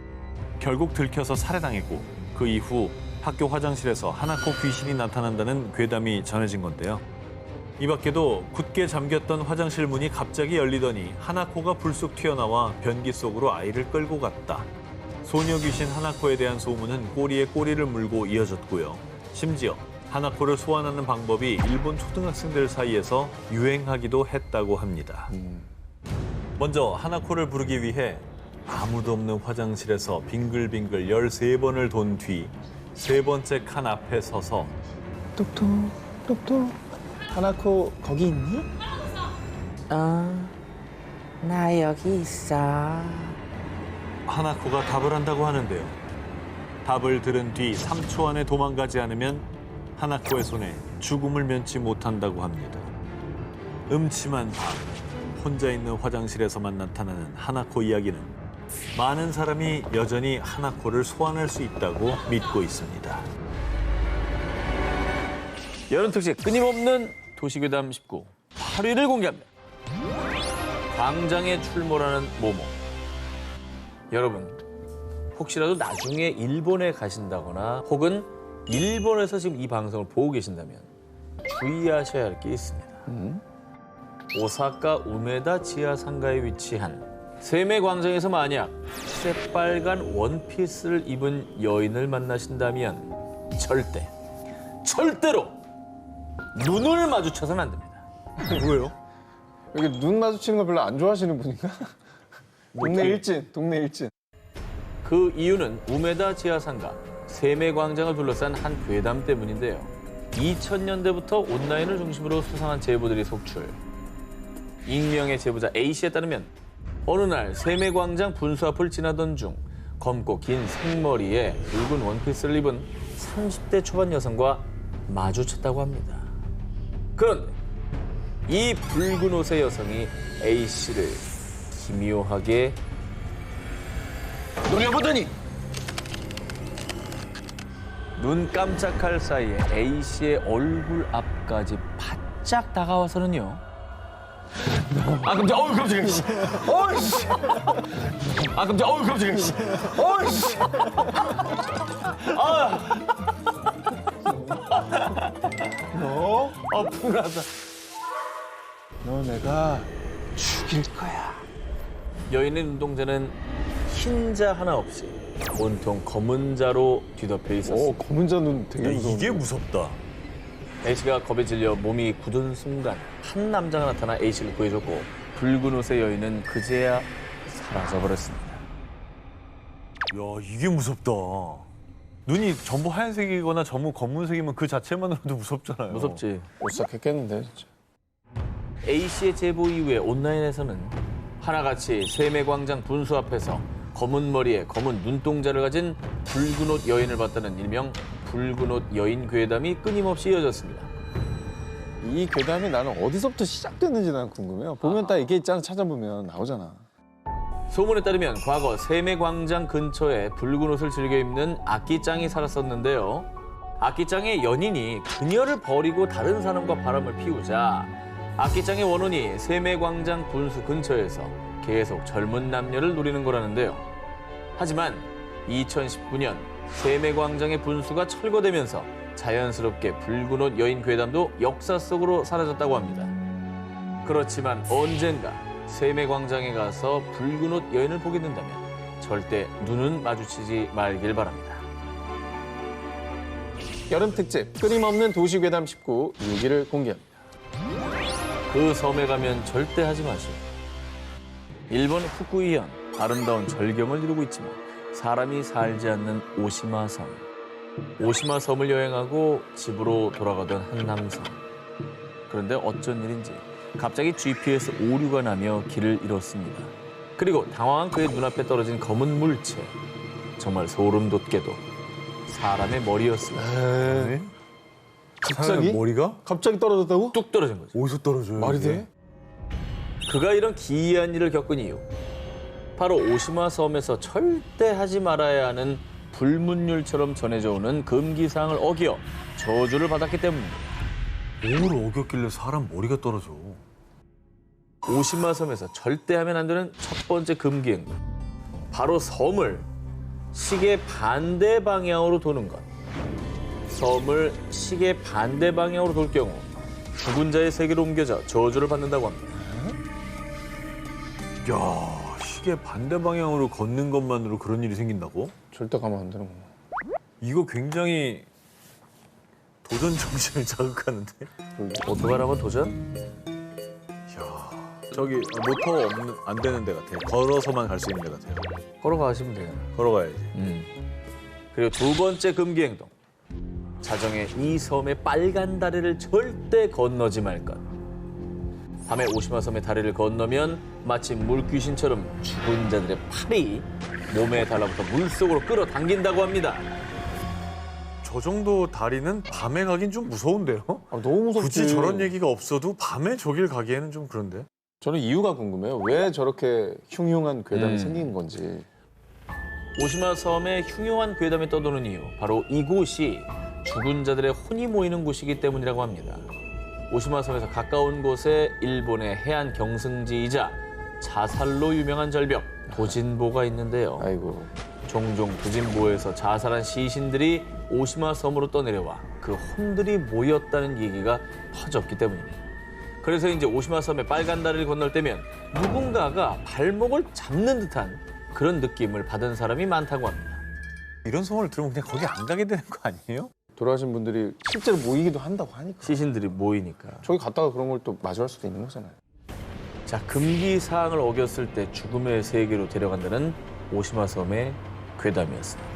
결국 들켜서 살해당했고 그 이후 학교 화장실에서 하나코 귀신이 나타난다는 괴담이 전해진 건데요. 이 밖에도 굳게 잠겼던 화장실 문이 갑자기 열리더니 하나코가 불쑥 튀어나와 변기 속으로 아이를 끌고 갔다. 소녀 귀신 하나코에 대한 소문은 꼬리에 꼬리를 물고 이어졌고요. 심지어 하나코를 소환하는 방법이 일본 초등학생들 사이에서 유행하기도 했다고 합니다. 먼저 하나코를 부르기 위해 아무도 없는 화장실에서 빙글빙글 13번을 돈 뒤 3번째 칸 앞에 서서 똑똑, 똑똑. 하나코 거기 있니? 나 여기 있어. 하나코가 답을 한다고 하는데요. 답을 들은 뒤 3초 안에 도망가지 않으면 하나코의 손에 죽음을 면치 못한다고 합니다. 음침한 밤, 혼자 있는 화장실에서만 나타나는 하나코 이야기는 많은 사람이 여전히 하나코를 소환할 수 있다고 믿고 있습니다. 여름 특집 끊임없는 도시괴담 19 8위를 공개합니다. 광장에 출몰하는 모모. 여러분 혹시라도 나중에 일본에 가신다거나 혹은 일본에서 지금 이 방송을 보고 계신다면 주의하셔야 할 게 있습니다. 오사카 우메다 지하상가에 위치한 세메광장에서 만약 새빨간 원피스를 입은 여인을 만나신다면 절대로 눈을 마주쳐서는 안 됩니다. 왜요? 여기 눈 마주치는 거 별로 안 좋아하시는 분인가? 동네 일진. 그 이유는 우메다 지하상가 세메광장을 둘러싼 한 괴담 때문인데요. 2000년대부터 온라인을 중심으로 수상한 제보들이 속출. 익명의 제보자 A씨에 따르면 어느 날 세메광장 분수 앞을 지나던 중 검고 긴 생머리에 붉은 원피스를 입은 30대 초반 여성과 마주쳤다고 합니다. 그런데 이 붉은 옷의 여성이 A씨를 기묘하게 노려보더니 눈 깜짝할 사이에 A씨의 얼굴 앞까지 바짝 다가와서는요. 아 깜짝, 어우 깜짝이야. 어이씨. 아 깜짝, 어우 깜짝이야. 어이씨. 분하다. 너 내가 죽일 거야. 여인의 눈동자는 흰자 하나 없이 온통 검은 자로 뒤덮여 있었습니다. 검은 자 눈 되게 무서운데. 이게 무섭다. A씨가 겁에 질려 몸이 굳은 순간 한 남자가 나타나 A씨를 구해줬고 붉은 옷의 여인은 그제야 사라져버렸습니다. 야, 이게 무섭다. 눈이 전부 하얀색이거나 전부 검은색이면 그 자체만으로도 무섭잖아요. 무섭지. 오싹했겠는데 진짜. A씨의 제보 이후에 온라인에서는 하나같이 세메광장 분수 앞에서 검은 머리에 검은 눈동자를 가진 붉은 옷 여인을 봤다는 일명 붉은 옷 여인 괴담이 끊임없이 이어졌습니다. 이 괴담이 나는 어디서부터 시작됐는지 난 궁금해요. 보면 딱 이게 있잖아. 찾아보면 나오잖아. 소문에 따르면 과거 세매광장 근처에 붉은 옷을 즐겨 입는 악기짱이 살았었는데요. 악기짱의 연인이 그녀를 버리고 다른 사람과 바람을 피우자 악기짱의 원혼이 세매광장 분수 근처에서 계속 젊은 남녀를 노리는 거라는데요. 하지만 2019년 세매광장의 분수가 철거되면서 자연스럽게 붉은 옷 여인 괴담도 역사 속으로 사라졌다고 합니다. 그렇지만 언젠가 세매광장에 가서 붉은 옷 여인을 보게 된다면 절대 눈은 마주치지 말길 바랍니다. 여름 특집 끊임없는 도시 괴담 19 6위를 공개합니다. 그 섬에 가면 절대 하지 마시오. 일본 후쿠이현, 아름다운 절경을 이루고 있지만 사람이 살지 않는 오시마 섬. 오시마 섬을 여행하고 집으로 돌아가던 한 남성. 그런데 어쩐 일인지 갑자기 GPS 오류가 나며 길을 잃었습니다. 그리고 당황한 그의 눈앞에 떨어진 검은 물체. 정말 소름 돋게도 사람의 머리였습니다. 갑자기? 머리가 갑자기 떨어졌다고? 뚝 떨어진 거죠. 어디서 떨어져요? 말이 이게? 돼? 그가 이런 기이한 일을 겪은 이유. 바로 오시마 섬에서 절대 하지 말아야 하는 불문율처럼 전해져 오는 금기사항을 어겨 저주를 받았기 때문입니다. 뭘 어겼길래 사람 머리가 떨어져? 오시마 섬에서 절대 하면 안 되는 첫 번째 금기 행동. 바로 섬을 시계 반대 방향으로 도는 것. 섬을 시계 반대 방향으로 돌 경우 죽은 자의 세계로 옮겨져 저주를 받는다고 합니다. 야, 시계 반대 방향으로 걷는 것만으로 그런 일이 생긴다고? 절대 가면 안 되는구나. 이거 굉장히 도전 정신을 자극하는데? 어떡하라고 도전? 저기 모터 안 되는 데 같아요. 걸어서만 갈 수 있는 데 같아요. 걸어가시면 돼요. 걸어가야지. 그리고 두 번째 금기 행동. 자정에 이 섬의 빨간 다리를 절대 건너지 말 것. 밤에 오시마 섬의 다리를 건너면 마치 물귀신처럼 죽은 자들의 팔이 몸에 달라붙어 물속으로 끌어당긴다고 합니다. 저 정도 다리는 밤에 가긴 좀 무서운데요? 아, 너무 무섭지. 굳이 저런 얘기가 없어도 밤에 저길 가기에는 좀 그런데. 저는 이유가 궁금해요. 왜 저렇게 흉흉한 괴담이 생긴 건지. 오시마 섬에 흉흉한 괴담이 떠도는 이유. 바로 이곳이 죽은 자들의 혼이 모이는 곳이기 때문이라고 합니다. 오시마 섬에서 가까운 곳에 일본의 해안 경승지이자 자살로 유명한 절벽 도진보가 있는데요. 아이고. 종종 도진보에서 자살한 시신들이 오시마 섬으로 떠내려와 그 혼들이 모였다는 얘기가 퍼졌기 때문입니다. 그래서 이제 오시마 섬의 빨간 다리를 건널 때면 누군가가 발목을 잡는 듯한 그런 느낌을 받은 사람이 많다고 합니다. 이런 소문을 들으면 그냥 거기 안 가게 되는 거 아니에요? 돌아가신 분들이 실제로 모이기도 한다고 하니까. 시신들이 모이니까. 저기 갔다가 그런 걸 또 마주할 수도 있는 거잖아요. 자, 금기 사항을 어겼을 때 죽음의 세계로 데려간다는 오시마 섬의 괴담이었습니다.